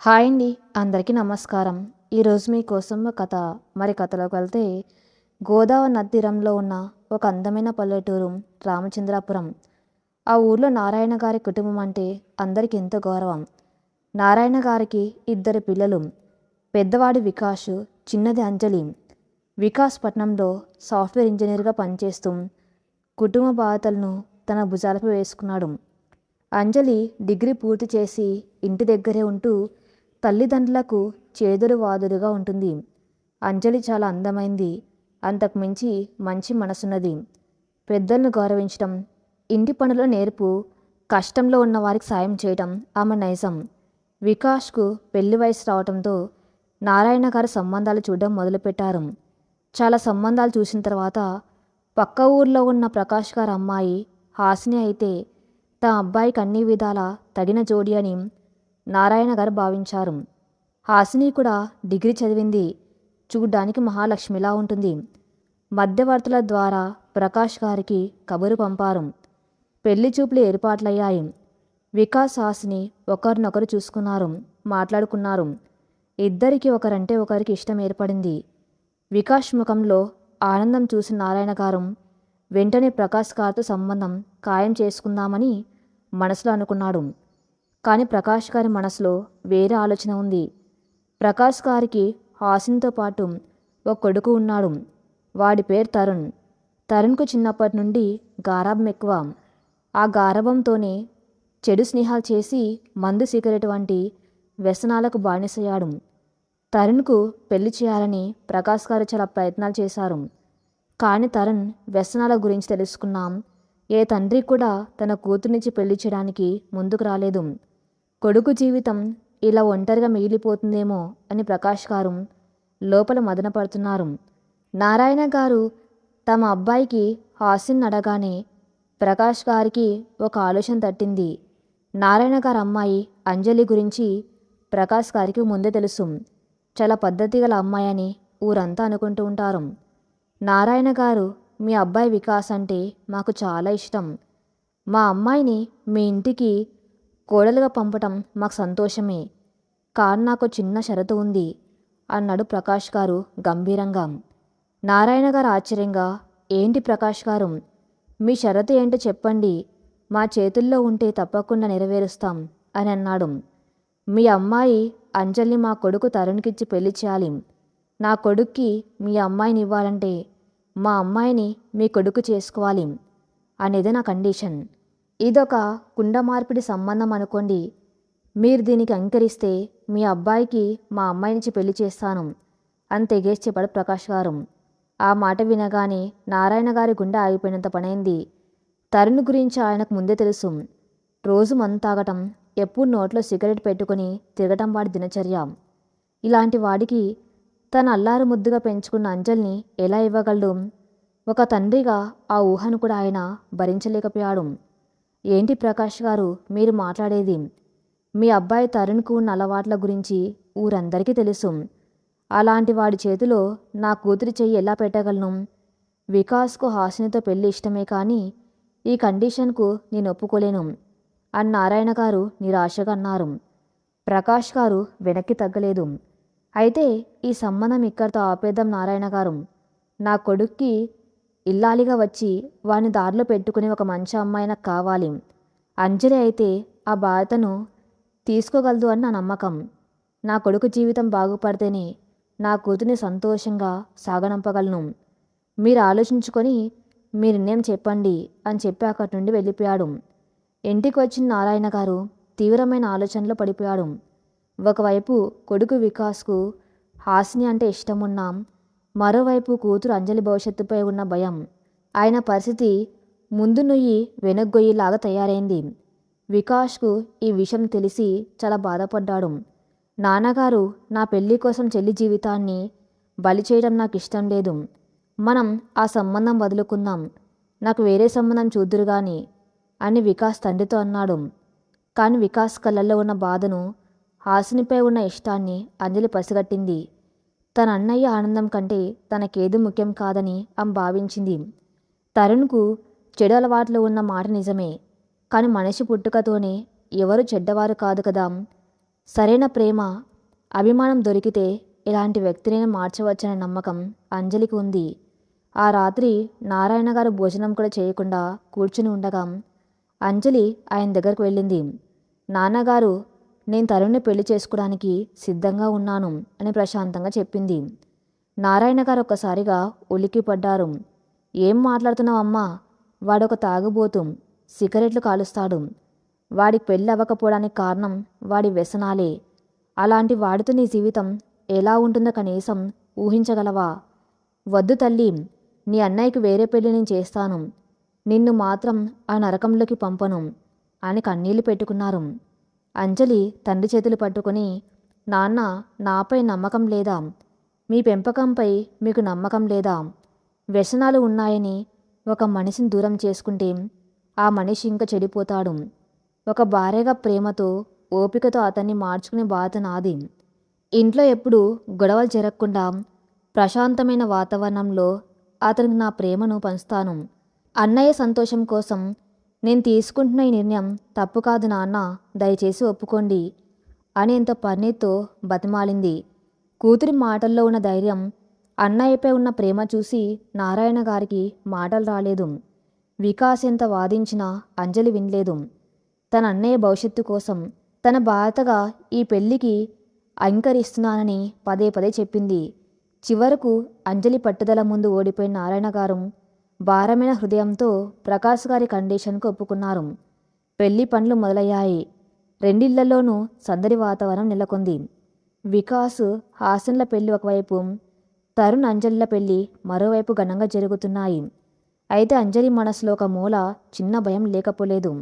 Hi అండి. అందరికీ నమస్కారం. ఈరోజు మీకోసం ఒక కథ. కథలోకి వెళ్తే, గోదావరి నది తీరంలో ఉన్న ఒక అందమైన పల్లెటూరు రామచంద్రాపురం. ఆ ఊర్లో నారాయణ గారి కుటుంబం అంటే అందరికీ ఎంతో గౌరవం. నారాయణ గారికి ఇద్దరు పిల్లలు. పెద్దవాడి వికాస్, చిన్నది అంజలి. వికాస్ పట్నంలో సాఫ్ట్వేర్ ఇంజనీర్గా పనిచేస్తూ కుటుంబ బాధ్యతలను తన భుజాలపై వేసుకున్నాడు. అంజలి డిగ్రీ పూర్తి చేసి ఇంటి దగ్గరే ఉంటూ తల్లిదండ్రులకు చేదురు వాదురుగా ఉంటుంది. అంజలి చాలా అందమైంది. అంతకుమించి మంచి మనసున్నది. పెద్దలను గౌరవించడం, ఇంటి పనుల నేర్పు, కష్టంలో ఉన్న వారికి సాయం చేయడం ఆమె నైజం. వికాస్కు పెళ్లి వయసు రావడంతో నారాయణ గారు సంబంధాలు చూడడం మొదలుపెట్టారు. చాలా సంబంధాలు చూసిన తర్వాత పక్క ఊర్లో ఉన్న ప్రకాష్ గారి అమ్మాయి హాసిని అయితే తమ అబ్బాయికి అన్ని విధాలా తగిన జోడి అని నారాయణ గారు భావించారు. హాసిని కూడా డిగ్రీ చదివింది. చూడ్డానికి మహాలక్ష్మిలా ఉంటుంది. మధ్యవర్తుల ద్వారా ప్రకాష్ గారికి కబురు పంపారు. పెళ్లి చూపులు ఏర్పాట్లయ్యాయి. వికాస్ హాసిని ఒకరినొకరు చూసుకున్నారు, మాట్లాడుకున్నారు. ఇద్దరికి ఒకరంటే ఒకరికి ఇష్టం ఏర్పడింది. వికాస్ ముఖంలో ఆనందం చూసిన నారాయణ గారు వెంటనే ప్రకాష్ గారితో సంబంధం ఖాయం చేసుకుందామని మనసులో అనుకున్నాడు. కానీ ప్రకాష్ గారి మనసులో వేరే ఆలోచన ఉంది. ప్రకాష్ గారికి హాసినితో పాటు ఒక కొడుకు ఉన్నాడు. వాడి పేరు తరుణ్. తరుణ్కు చిన్నప్పటి నుండి గారాబం ఎక్కువ. ఆ గారాబంతోనే చెడు స్నేహాలు చేసి మందు సిగరెట్ వంటి వ్యసనాలకు బానిసయ్యాడు. తరుణ్కు పెళ్లి చేయాలని ప్రకాష్ గారు చాలా ప్రయత్నాలు చేశారు. కానీ తరుణ్ వ్యసనాల గురించి తెలుసుకున్నాం. ఏ తండ్రి కూడా తన కూతుర్నిచ్చి పెళ్లి చేయడానికి ముందుకు రాలేదు. కొడుకు జీవితం ఇలా ఒంటరిగా మిగిలిపోతుందేమో అని ప్రకాష్ గారు లోపల మదనపడుతున్నారు. నారాయణ గారు తమ అబ్బాయికి హాసిని అడగానే ప్రకాష్ గారికి ఒక ఆలోచన తట్టింది. నారాయణ గారి అమ్మాయి అంజలి గురించి ప్రకాష్ గారికి ముందే తెలుసు. చాలా పద్ధతి గల అమ్మాయి అని ఊరంతా అనుకుంటూ ఉంటారు. నారాయణ గారు, మీ అబ్బాయి వికాస్ అంటే మాకు చాలా ఇష్టం. మా అమ్మాయిని మీ ఇంటికి కోడలుగా పంపటం మాకు సంతోషమే. కానీ నాకు చిన్న షరతు ఉంది అన్నాడు ప్రకాష్ గారు గంభీరంగా. నారాయణ గారు ఆశ్చర్యంగా, ఏంటి ప్రకాష్ గారు, మీ షరతు ఏంటో చెప్పండి, మా చేతుల్లో ఉంటే తప్పకుండా నెరవేరుస్తాం అని అన్నాడు. మీ అమ్మాయి అంజలిని మా కొడుకు తరుణ్కిచ్చి పెళ్లి చేయాలి. నా కొడుక్కి మీ అమ్మాయిని ఇవ్వాలంటే మా అమ్మాయిని మీ కొడుకు చేసుకోవాలి అనేది నా కండిషన్. ఇదొక కుండ మార్పిడి సంబంధం అనుకోండి. మీరు దీనికి అంగీకరిస్తే మీ అబ్బాయికి మా అమ్మాయినిచ్చి పెళ్లి చేస్తాను అని తెగేసి చెప్పాడు ప్రకాష్ గారు. ఆ మాట వినగానే నారాయణ గారి గుండె ఆగిపోయినంత పనైంది. తరుణ్ గురించి ఆయనకు ముందే తెలుసు. రోజు మందు తాగటం, ఎప్పుడు నోట్లో సిగరెట్ పెట్టుకుని తిరగటం వాడి దినచర్య. ఇలాంటి వాడికి తన అల్లారు ముద్దుగా పెంచుకున్న అంజల్ని ఎలా ఇవ్వగలడు? ఒక తండ్రిగా ఆ ఊహను కూడా ఆయన భరించలేకపోయాడు. ఏంటి ప్రకాష్ గారు మీరు మాట్లాడేది? మీ అబ్బాయి తరుణ్కు ఉన్న అలవాట్ల గురించి ఊరందరికీ తెలుసు. అలాంటి వాడి చేతిలో నా కూతురి చెయ్యి ఎలా పెట్టగలను? వికాస్కు హాసినితో పెళ్లి ఇష్టమే కానీ ఈ కండిషన్కు నేను ఒప్పుకోలేను అని నారాయణ గారు నిరాశగా అన్నారు. ప్రకాష్ గారు వెనక్కి తగ్గలేదు. అయితే ఈ సంబంధం ఇక్కడితో ఆపేద్దాం నారాయణ గారు. నా కొడుక్కి ఇల్లాలిగా వచ్చి వాని దారిలో పెట్టుకుని ఒక మంచి అమ్మాయి నాకు కావాలి. అంజలి అయితే ఆ బాధ్యతను తీసుకోగలదు అని నా నమ్మకం. నా కొడుకు జీవితం బాగుపడితేనే నా కూతుర్ని సంతోషంగా సాగనంపగలను. మీరు ఆలోచించుకొని మీ నిర్ణయం చెప్పండి అని చెప్పి అక్కడి నుండి వెళ్ళిపోయాడు. ఇంటికి వచ్చిన నారాయణ గారు తీవ్రమైన ఆలోచనలో పడిపోయాడు. ఒకవైపు కొడుకు వికాస్కు హాసిని అంటే ఇష్టం ఉన్నా, మరోవైపు కూతురు అంజలి భవిష్యత్తుపై ఉన్న భయం. ఆయన పరిస్థితి ముందు నుయ్యి వెనగ్గొయ్యిలాగా తయారైంది. వికాస్కు ఈ విషయం తెలిసి చాలా బాధపడ్డాడు. నాన్నగారు, నా పెళ్లి కోసం చెల్లి జీవితాన్ని బలి చేయడం నాకు ఇష్టం లేదు. మనం ఆ సంబంధం వదులుకుందాం. నాకు వేరే సంబంధం చూద్దురు గాని అని వికాస్ తండ్రితో అన్నాడు. కానీ వికాస్ కళ్ళల్లో ఉన్న బాధను, హాసినిపై ఉన్న ఇష్టాన్ని అంజలి పసిగట్టింది. తన అన్నయ్య ఆనందం కంటే తనకేది ముఖ్యం కాదని ఆమె భావించింది. తరుణ్కు చెడు అలవాట్లు ఉన్న మాట నిజమే. కానీ మనిషి పుట్టుకతోనే ఎవరు చెడ్డవారు కాదు కదా. సరైన ప్రేమ, అభిమానం దొరికితే ఇలాంటి వ్యక్తినైనా మార్చవచ్చనే నమ్మకం అంజలికి ఉంది. ఆ రాత్రి నారాయణ గారు భోజనం కూడా చేయకుండా కూర్చుని ఉండగా అంజలి ఆయన దగ్గరకు వెళ్ళింది. నాన్నగారు, నేను తరుణ్ని పెళ్లి చేసుకోవడానికి సిద్ధంగా ఉన్నాను అని ప్రశాంతంగా చెప్పింది. నారాయణ గారు ఒక్కసారిగా ఉలిక్కిపడ్డారు. ఏం మాట్లాడుతున్నావమ్మా? వాడొక తాగుబోతు, సిగరెట్లు కాలుస్తాడు. వాడికి పెళ్ళి అవ్వకపోవడానికి కారణం వాడి వ్యసనాలే. అలాంటి వాడితో నీ జీవితం ఎలా ఉంటుందో కనీసం ఊహించగలవా? వద్దు తల్లి, నీ అన్నయ్యకి వేరే పెళ్లి నేను చేస్తాను. నిన్ను మాత్రం ఆ నరకంలోకి పంపను అని కన్నీళ్లు పెట్టుకున్నారు. అంజలి తండ్రి చేతులు పట్టుకుని, నాన్న, నాపై నమ్మకం లేదా? మీ పెంపకంపై మీకు నమ్మకం లేదా? వ్యసనాలు ఉన్నాయని ఒక మనిషిని దూరం చేసుకుంటే ఆ మనిషి ఇంకా చెడిపోతాడు. ఒక భార్యగా ప్రేమతో, ఓపికతో అతన్ని మార్చుకునే బాధ నాది. ఇంట్లో ఎప్పుడు గొడవలు జరగకుండా ప్రశాంతమైన వాతావరణంలో అతనికి నా ప్రేమను పంచుతాను. అన్నయ్య సంతోషం కోసం నేను తీసుకుంటున్న ఈ నిర్ణయం తప్పు కాదు నాన్న, దయచేసి ఒప్పుకోండి అని ఎంత పన్నీతో బతిమాలింది. కూతురి మాటల్లో ఉన్న ధైర్యం, అన్నయ్యపై ఉన్న ప్రేమ చూసి నారాయణ గారికి మాటలు రాలేదు. వికాస్ ఎంత వాదించినా అంజలి వినలేదు. తన అన్నయ్య భవిష్యత్తు కోసం తన బాధగా ఈ పెళ్లికి అంగీకరిస్తున్నానని పదే పదే చెప్పింది. చివరకు అంజలి పట్టుదల ముందు ఓడిపోయిన నారాయణ గారు భారమైన హృదయంతో ప్రకాష్ గారి కండిషన్కు ఒప్పుకున్నారు. పెళ్లి పనులు మొదలయ్యాయి. రెండిళ్లలోనూ సందడి వాతావరణం నెలకొంది. వికాస్, హాసన్ల పెళ్లి ఒకవైపు, తరుణ్, అంజలిల పెళ్లి మరోవైపు ఘనంగా జరుగుతున్నాయి. అయితే అంజలి మనసులో ఒక మూల చిన్న భయం లేకపోలేదు.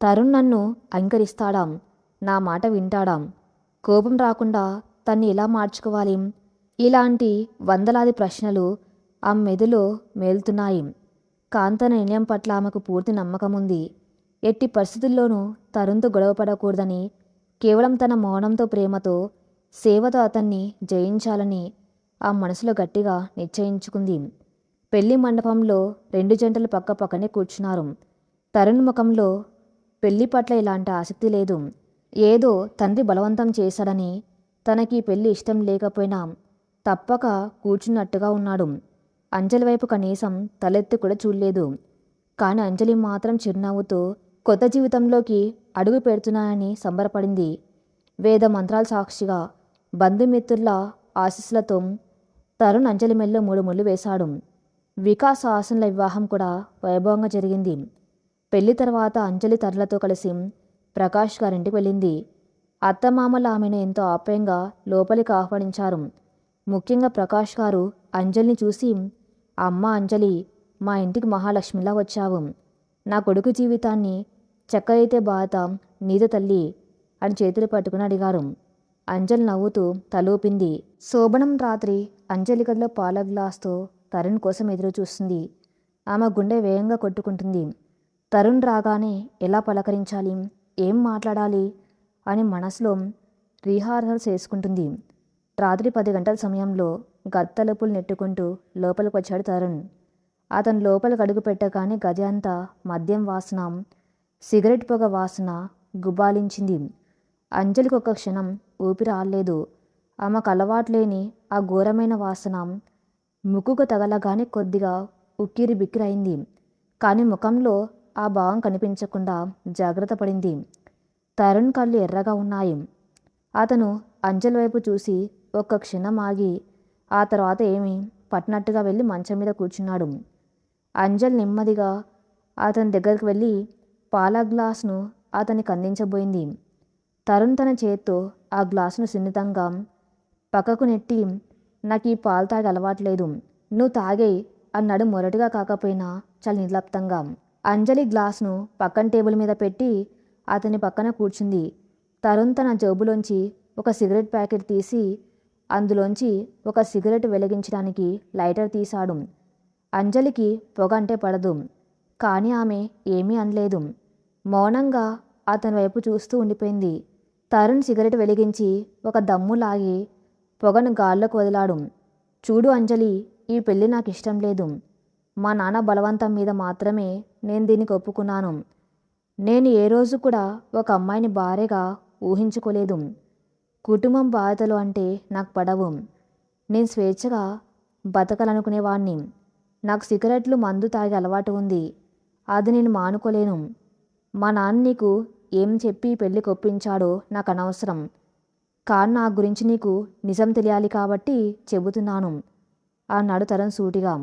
తరుణ్ నన్ను అంగీకరిస్తాడా? నా మాట వింటాడా? కోపం రాకుండా తన్ని ఎలా మార్చుకోవాలి? ఇలాంటి వందలాది ప్రశ్నలు ఆమె మెదడులో మేలుతున్నాయి. కాంతన నిర్ణయం పట్ల ఆమెకు పూర్తి నమ్మకం ఉంది. ఎట్టి పరిస్థితుల్లోనూ తరుణ్తో గొడవపడకూడదని, కేవలం తన మౌనంతో, ప్రేమతో, సేవతో అతన్ని జయించాలని ఆ మనసులో గట్టిగా నిశ్చయించుకుంది. పెళ్లి మండపంలో రెండు జంటలు పక్క పక్కనే కూర్చున్నారు. తరుణ్ ముఖంలో పెళ్లి పట్ల ఎలాంటి ఆసక్తి లేదు. ఏదో తండ్రి బలవంతం చేశాడని, తనకి పెళ్లి ఇష్టం లేకపోయినా తప్పక కూర్చున్నట్టుగా ఉన్నాడు. అంజలి వైపు కనీసం తలెత్తి కూడా చూడలేదు. కానీ అంజలి మాత్రం చిరునవ్వుతో కొత్త జీవితంలోకి అడుగు పెడుతున్నానని సంబరపడింది. వేద మంత్రాల సాక్షిగా, బంధుమిత్రుల ఆశీస్సులతో తరుణ్ అంజలి మెల్లో 3 ముళ్ళు వేశాడు. వికాస్, హాసన్ల వివాహం కూడా వైభవంగా జరిగింది. పెళ్లి తర్వాత అంజలి తరులతో కలిసి ప్రకాష్ గారింటికి వెళ్ళింది. అత్తమామలు ఆమెను ఎంతో ఆప్యాయంగా లోపలికి ఆహ్వానించారు. ముఖ్యంగా ప్రకాష్ గారు అంజలిని చూసి, అమ్మ అంజలి, మా ఇంటికి మహాలక్ష్మిలా వచ్చావు. నా కొడుకు జీవితాన్ని చక్కరైతే బాధ నీదే తల్లి అని చేతులు పట్టుకుని అడిగారు. అంజలి నవ్వుతూ తలూపింది. శోభనం రాత్రి అంజలి గదిలో పాల గ్లాస్తో తరుణ్ కోసం ఎదురు చూస్తుంది. ఆమె గుండె వేగంగా కొట్టుకుంటుంది. తరుణ్ రాగానే ఎలా పలకరించాలి, ఏం మాట్లాడాలి అని మనసులో రిహార్సల్స్ చేసుకుంటుంది. రాత్రి 10 గంటల సమయంలో గత్తలుపులు నెట్టుకుంటూ లోపలికి వచ్చాడు తరుణ్. అతను లోపలికి అడుగు పెట్టగానే గది అంతా మద్యం వాసన, సిగరెట్ పొగ వాసన గుబాలించింది. అంజలికి ఒక్క క్షణం ఊపిరి ఆడలేదు. ఆమెకు అలవాట్లేని ఆ ఘోరమైన వాసన ముక్కుకు తగలగానే కొద్దిగా ఉక్కిరి బిక్కిరైంది. కానీ ముఖంలో ఆ భావం కనిపించకుండా జాగ్రత్త పడింది. తరుణ్ కళ్ళు ఎర్రగా ఉన్నాయి. అతను అంజలి వైపు చూసి ఒక్క క్షణం ఆగి ఆ తర్వాత ఏమీ పట్టినట్టుగా వెళ్ళి మంచం మీద కూర్చున్నాడు. అంజలి నెమ్మదిగా అతని దగ్గరికి వెళ్ళి పాల గ్లాసును అతనికి అందించబోయింది. తరుణ్ తన చేత్తో ఆ గ్లాసును సున్నితంగా పక్కకు నెట్టి, నాకు ఈ పాలు తాగి అలవాట్లేదు, నువ్వు తాగేయ్ అన్నాడు మొరటుగా కాకపోయినా చాలా నిర్లిప్తంగా. అంజలి గ్లాసును పక్కన టేబుల్ మీద పెట్టి అతని పక్కన కూర్చుంది. తరుణ్ తన జేబులోంచి ఒక సిగరెట్ ప్యాకెట్ తీసి అందులోంచి ఒక సిగరెట్ వెలిగించడానికి లైటర్ తీశాడు. అంజలికి పొగ అంటే పడదు. కానీ ఆమె ఏమీ అనలేదు. మౌనంగా అతని వైపు చూస్తూ ఉండిపోయింది. తరుణ్ సిగరెట్ వెలిగించి ఒక దమ్ము లాగి పొగను గాల్లోకి వదిలాడు. చూడు అంజలి, ఈ పెళ్ళి నాకు ఇష్టం లేదు. మా నాన్న బలవంతం మీద మాత్రమే నేను దీనికి ఒప్పుకున్నాను. నేను ఏ రోజు కూడా ఒక అమ్మాయిని భార్యగా ఊహించుకోలేదు. కుటుంబం బాధలు అంటే నాకు పడవు. నేను స్వేచ్ఛగా బతకాలనుకునేవాణ్ణి. నాకు సిగరెట్లు మందు తాగే అలవాటు ఉంది. అది నేను మానుకోలేను. మా నాన్న నీకు ఏం చెప్పి పెళ్లి కొప్పించాడో నాకు అనవసరం. కానీ నా గురించి నీకు నిజం తెలియాలి కాబట్టి చెబుతున్నాను అన్నాడు తరుణ్ సూటిగా.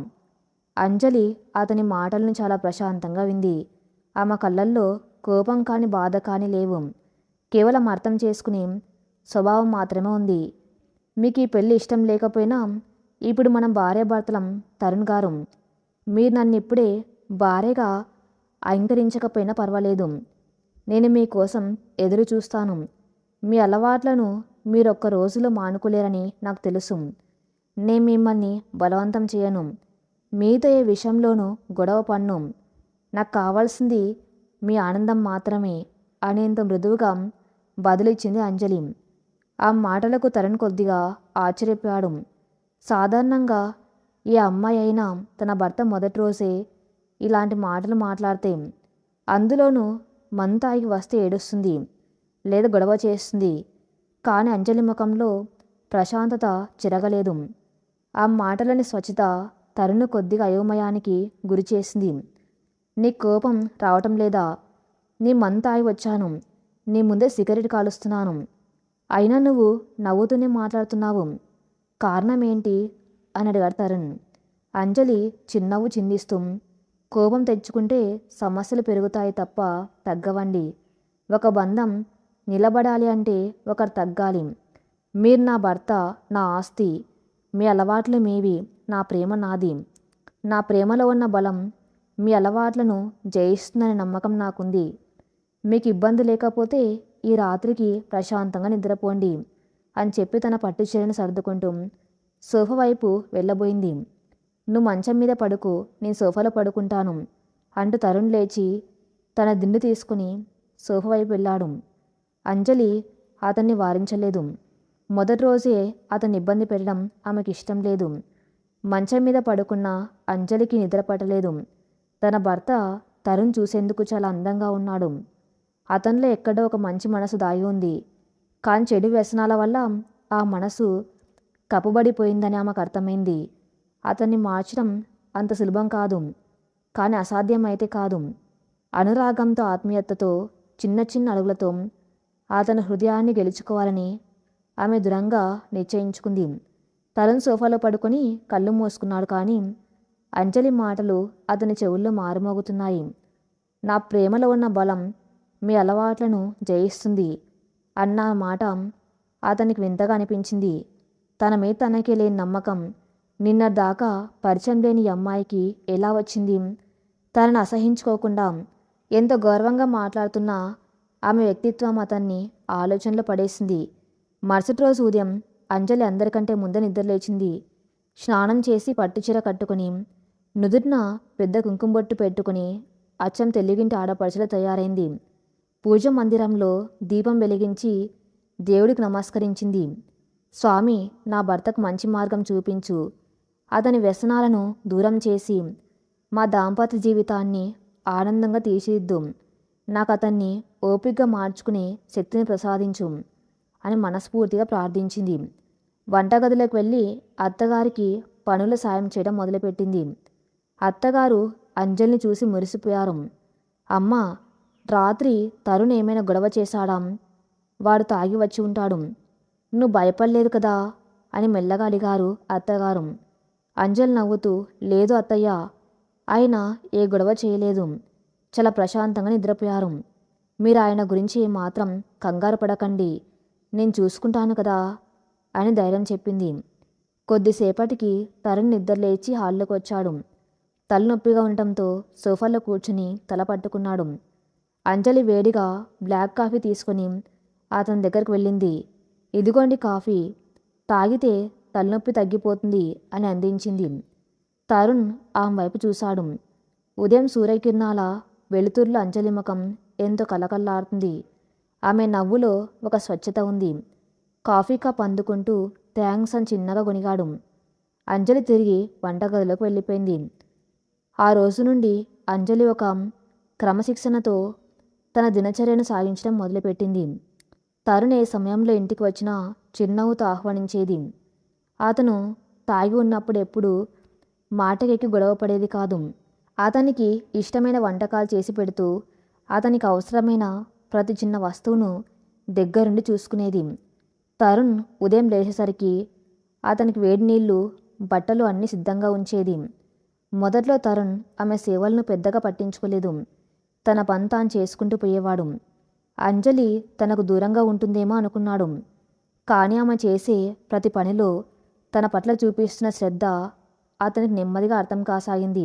అంజలి అతని మాటలను చాలా ప్రశాంతంగా వింది. ఆమె కళ్ళల్లో కోపం కాని బాధ కాని లేవు. కేవలం అర్థం చేసుకునే స్వభావం మాత్రమే ఉంది. మీకు ఈ పెళ్ళి ఇష్టం లేకపోయినా ఇప్పుడు మనం భార్యాభర్తలం తరుణ్ గారు. మీరు నన్ను ఇప్పుడే భార్యగా అంగీకరించకపోయినా పర్వాలేదు. నేను మీకోసం ఎదురు చూస్తాను. మీ అలవాట్లను మీరొక్క రోజులో మానుకోలేరని నాకు తెలుసు. నేను మిమ్మల్ని బలవంతం చేయను. మీతో ఏ విషయంలోనూ గొడవ పడను. నాకు కావాల్సింది మీ ఆనందం మాత్రమే అనేంత మృదువుగా బదులిచ్చింది అంజలి. ఆ మాటలకు తరుణ్ కొద్దిగా ఆశ్చర్యపోయాడు. సాధారణంగా ఏ అమ్మాయి అయినా తన భర్త మొదటి రోజే ఇలాంటి మాటలు మాట్లాడితే, అందులోనూ మంతాయికి వస్తే ఏడుస్తుంది లేదా గొడవ చేస్తుంది. కానీ అంజలి ముఖంలో ప్రశాంతత చెరగలేదు. ఆ మాటలని స్వచ్ఛత తరుణ్ కొద్దిగా అయోమయానికి గురి చేసింది. నీ కోపం రావటం లేదా? నీ మంతాయి వచ్చాను. నీ ముందే సిగరెట్ కాలుస్తున్నాను. అయినా నువ్వు నవ్వుతూనే మాట్లాడుతున్నావు. కారణం ఏంటి అని అడిగాడు తరుణ్. అంజలి చిన్నవ్వు చిందిస్తూ, కోపం తెచ్చుకుంటే సమస్యలు పెరుగుతాయి తప్ప తగ్గవండి. ఒక బంధం నిలబడాలి అంటే ఒకరు తగ్గాలి. మీరు నా భర్త, నా ఆస్తి. మీ అలవాట్లు మీవి, నా ప్రేమ నాది. నా ప్రేమలో ఉన్న బలం మీ అలవాట్లను జయిస్తుందనే నమ్మకం నాకుంది. మీకు ఇబ్బంది లేకపోతే ఈ రాత్రికి ప్రశాంతంగా నిద్రపోండి అని చెప్పి తన పట్టు చీరను సర్దుకుంటూ సోఫా వైపు వెళ్ళబోయింది. నువ్వు మంచం మీద పడుకో, నేను సోఫాలో పడుకుంటాను అంటూ తరుణ్ లేచి తన దిండు తీసుకుని సోఫా వైపు వెళ్ళాడు. అంజలి అతన్ని వారించలేదు. మొదటి రోజే అతన్ని ఇబ్బంది పెట్టడం ఆమెకి ఇష్టం లేదు. మంచం మీద పడుకున్న అంజలికి నిద్ర పట్టలేదు. తన భర్త తరుణ్ చూసేందుకు చాలా అందంగా ఉన్నాడు. అతనిలో ఎక్కడో ఒక మంచి మనసు దాగి ఉంది. కానీ చెడు వ్యసనాల వల్ల ఆ మనసు కప్పుబడిపోయిందని ఆమెకు అర్థమైంది. అతన్ని మార్చడం అంత సులభం కాదు, కానీ అసాధ్యం అయితే కాదు. అనురాగంతో, ఆత్మీయతతో, చిన్న చిన్న అడుగులతో అతని హృదయాన్ని గెలుచుకోవాలని ఆమె దృఢంగా నిశ్చయించుకుంది. తరుణ్ సోఫాలో పడుకొని కళ్ళు మూసుకున్నాడు. కానీ అంజలి మాటలు అతని చెవుల్లో మారుమోగుతున్నాయి. నా ప్రేమలో ఉన్న బలం మీ అలవాట్లను జయిస్తుంది అన్న మాట అతనికి వింతగా అనిపించింది. తన మీద తనకే లేని నమ్మకం నిన్నటిదాకా పరిచయం లేని అమ్మాయికి ఎలా వచ్చింది? తనను అసహించుకోకుండా ఎంతో గౌరవంగా మాట్లాడుతున్న ఆమె వ్యక్తిత్వం అతన్ని ఆలోచనలో పడేసింది. మరుసటి రోజు ఉదయం అంజలి అందరికంటే ముందే నిద్రలేచింది. స్నానం చేసి పట్టుచీర కట్టుకుని నుదుటిన పెద్ద కుంకుమ బొట్టు పెట్టుకుని అచ్చం తెలుగింటి ఆడపడుచులా తయారైంది. పూజ మందిరంలో దీపం వెలిగించి దేవుడికి నమస్కరించింది. స్వామి, నా భర్తకు మంచి మార్గం చూపించు. అతని వ్యసనాలను దూరం చేసి మా దాంపత్య జీవితాన్ని ఆనందంగా తీర్చిదిద్దు. నాకు అతన్ని ఓపికగా మార్చుకునే శక్తిని ప్రసాదించు అని మనస్ఫూర్తిగా ప్రార్థించింది. వంటగదిలోకి వెళ్ళి అత్తగారికి పనుల సాయం చేయడం మొదలుపెట్టింది. అత్తగారు అంజలిని చూసి మురిసిపోయారు. అమ్మా, రాత్రి తరుణ్ ఏమైనా గొడవ చేశాడా? వాడు తాగి వచ్చి ఉంటాడు. నువ్వు భయపడలేదు కదా అని మెల్లగా అడిగారు అత్తగారు. అంజలి నవ్వుతూ, లేదు అత్తయ్య, ఆయన ఏ గొడవ చేయలేదు. చాలా ప్రశాంతంగా నిద్రపోయారు. మీరు ఆయన గురించి మాత్రం కంగారు పడకండి, నేను చూసుకుంటాను కదా అని ధైర్యం చెప్పింది. కొద్దిసేపటికి తరుణ్ నిద్రలేచి హాల్లోకి వచ్చాడు. తలనొప్పిగా ఉండటంతో సోఫాలో కూర్చుని తల పట్టుకున్నాడు. అంజలి వేడిగా బ్లాక్ కాఫీ తీసుకొని అతని దగ్గరికి వెళ్ళింది. ఇదిగోండి కాఫీ, తాగితే తలనొప్పి తగ్గిపోతుంది అని అందించింది. తరుణ్ ఆమె వైపు చూశాడు. ఉదయం సూర్యకిరణాల వెలుతురులో అంజలి ముఖం ఎంతో కలకల్లాడుతుంది. ఆమె నవ్వులో ఒక స్వచ్ఛత ఉంది. కాఫీ కప్ అందుకుంటూ థ్యాంక్స్ అని చిన్నగా గొనిగాడు. అంజలి తిరిగి వంటగదిలోకి వెళ్ళిపోయింది. ఆ రోజు నుండి అంజలి ఒక క్రమశిక్షణతో తన దినచర్యను సాగించడం మొదలుపెట్టింది. తరుణ్ ఏ సమయంలో ఇంటికి వచ్చినా చిరునవ్వుతో ఆహ్వానించేది. అతను తాగి ఉన్నప్పుడు ఎప్పుడూ మాటకెక్కి గొడవ పడేది కాదు. అతనికి ఇష్టమైన వంటకాలు చేసి పెడుతూ అతనికి అవసరమైన ప్రతి చిన్న వస్తువును దగ్గరుండి చూసుకునేది. తరుణ్ ఉదయం లేచేసరికి అతనికి వేడి నీళ్లు, బట్టలు అన్నీ సిద్ధంగా ఉంచేది. మొదట్లో తరుణ్ ఆమె సేవలను పెద్దగా పట్టించుకోలేదు. తన పని తాను చేసుకుంటూ పోయేవాడు. అంజలి తనకు దూరంగా ఉంటుందేమో అనుకున్నాడు. కానీ ఆమె చేసే ప్రతి పనిలో తన పట్ల చూపిస్తున్న శ్రద్ధ అతనికి నెమ్మదిగా అర్థం కాసాగింది.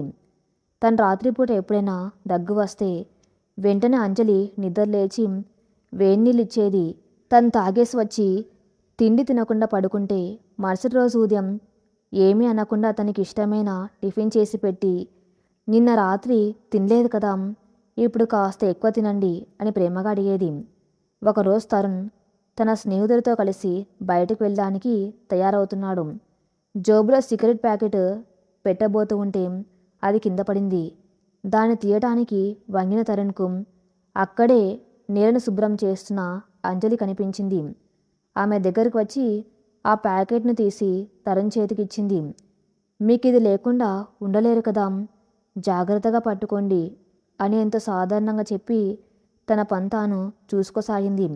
తను రాత్రిపూట ఎప్పుడైనా దగ్గు వస్తే వెంటనే అంజలి నిద్రలేచి వేడినీళ్ళు ఇచ్చేది. తను తాగేసి వచ్చి తిండి తినకుండా పడుకుంటే మరుసటి రోజు ఉదయం ఏమీ అనకుండా అతనికి ఇష్టమైన టిఫిన్ చేసి పెట్టి, నిన్న రాత్రి తినలేదు కదా, ఇప్పుడు కాస్త ఎక్కువ తినండి అని ప్రేమగా అడిగేది. ఒకరోజు తరుణ్ తన స్నేహితుడితో కలిసి బయటకు వెళ్ళడానికి తయారవుతున్నాడు. జోబులో సిగరెట్ ప్యాకెట్ పెట్టబోతూ ఉంటే అది కింద పడింది. దాన్ని తీయటానికి వంగిన తరుణ్కు అక్కడే నేలను శుభ్రం చేస్తున్న అంజలి కనిపించింది. ఆమె దగ్గరకు వచ్చి ఆ ప్యాకెట్ను తీసి తరుణ్ చేతికిచ్చింది. మీకిది లేకుండా ఉండలేరు కదా, జాగ్రత్తగా పట్టుకోండి అని ఎంతో సాధారణంగా చెప్పి తన పని తాను చూసుకోసాగింది.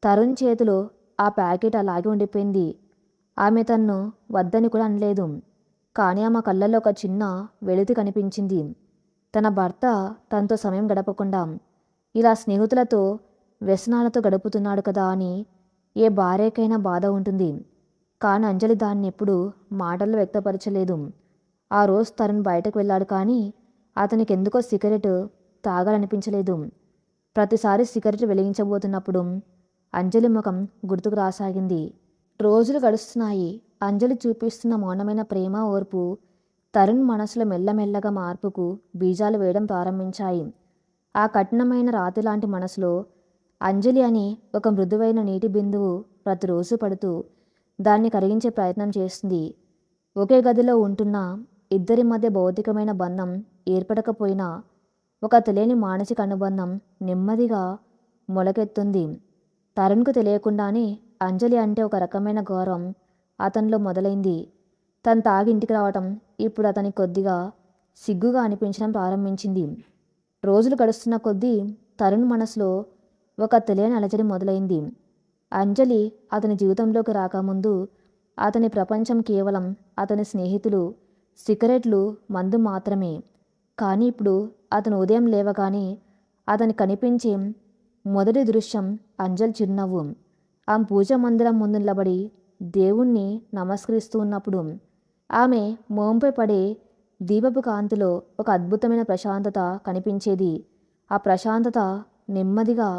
తరుణ్ చేతిలో ఆ ప్యాకెట్ అలాగే ఉండిపోయింది. ఆమె తన్ను వద్దని కూడా అనలేదు. కానీ ఆమె కళ్ళల్లో ఒక చిన్న వెలుతి కనిపించింది. తన భర్త తనతో సమయం గడపకుండా ఇలా స్నేహితులతో వ్యసనాలతో గడుపుతున్నాడు కదా అని ఏ భార్యకైనా బాధ ఉంటుంది. కానీ అంజలి దాన్ని ఎప్పుడూ మాటల్లో వ్యక్తపరచలేదు. ఆ రోజు తరుణ్ బయటకు వెళ్ళాడు, కానీ అతనికి ఎందుకో సిగరెట్ తాగాలనిపించలేదు. ప్రతిసారి సిగరెట్ వెలిగించబోతున్నప్పుడు అంజలి ముఖం గుర్తుకు రాసాగింది. రోజులు గడుస్తున్నాయి. అంజలి చూపిస్తున్న మౌనమైన ప్రేమ, ఓర్పు తరుణ్ మనసులో మెల్లమెల్లగా మార్పుకు బీజాలు వేయడం ప్రారంభించాయి. ఆ కఠినమైన రాతి లాంటి మనసులో అంజలి అని ఒక మృదువైన నీటి బిందువు ప్రతిరోజు పడుతూ దాన్ని కరిగించే ప్రయత్నం చేస్తుంది. ఒకే గదిలో ఉంటున్న ఇద్దరి మధ్య భౌతికమైన బంధం ఏర్పడకపోయినా ఒక తెలియని మానసిక అనుబంధం నెమ్మదిగా మొలకెత్తుంది. తరుణ్కు తెలియకుండానే అంజలి అంటే ఒక రకమైన గౌరవం అతనిలో మొదలైంది. తను తాగి ఇంటికి రావటం ఇప్పుడు అతనికి కొద్దిగా సిగ్గుగా అనిపించడం ప్రారంభించింది. రోజులు గడుస్తున్న కొద్దీ తరుణ్ మనసులో ఒక తెలియని అలజడి మొదలైంది. అంజలి అతని జీవితంలోకి రాకముందు అతని ప్రపంచం కేవలం అతని స్నేహితులు, సిగరెట్లు, మందు మాత్రమే. కానీ ఇప్పుడు అతను ఉదయం లేవగానే అతని కనిపించే మొదటి దృశ్యం అంజలి చిరునవ్వు. ఆమె పూజా మందిరం ముందు నిలబడి దేవుణ్ణి నమస్కరిస్తూ ఉన్నప్పుడు ఆమె మోంపై పడే దీపపు కాంతిలో ఒక అద్భుతమైన ప్రశాంతత కనిపించేది. ఆ ప్రశాంతత నెమ్మదిగా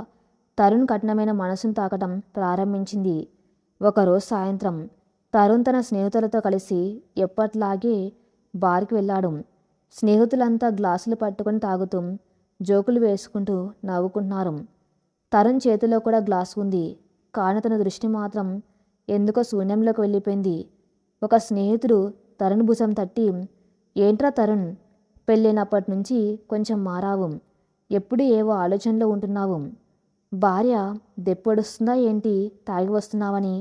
తరుణ్ కఠినమైన మనసును తాకటం ప్రారంభించింది. ఒకరోజు సాయంత్రం తరుణ్ తన స్నేహితులతో కలిసి ఎప్పట్లాగే బార్కి వెళ్ళాడు. స్నేహితులంతా గ్లాసులు పట్టుకొని తాగుతూ జోకులు వేసుకుంటూ నవ్వుకుంటున్నారు. తరుణ్ చేతిలో కూడా గ్లాసు ఉంది, కానీ తన దృష్టి మాత్రం ఎందుకో శూన్యంలోకి వెళ్ళిపోయింది. ఒక స్నేహితుడు తరుణ్ భుజం తట్టి, ఏంట్రా తరుణ్, పెళ్ళైనప్పటి నుంచి కొంచెం మారావు, ఎప్పుడు ఏవో ఆలోచనలో ఉంటున్నావు, భార్య దెప్పొడుస్తుందా ఏంటి, తాగి వస్తున్నావని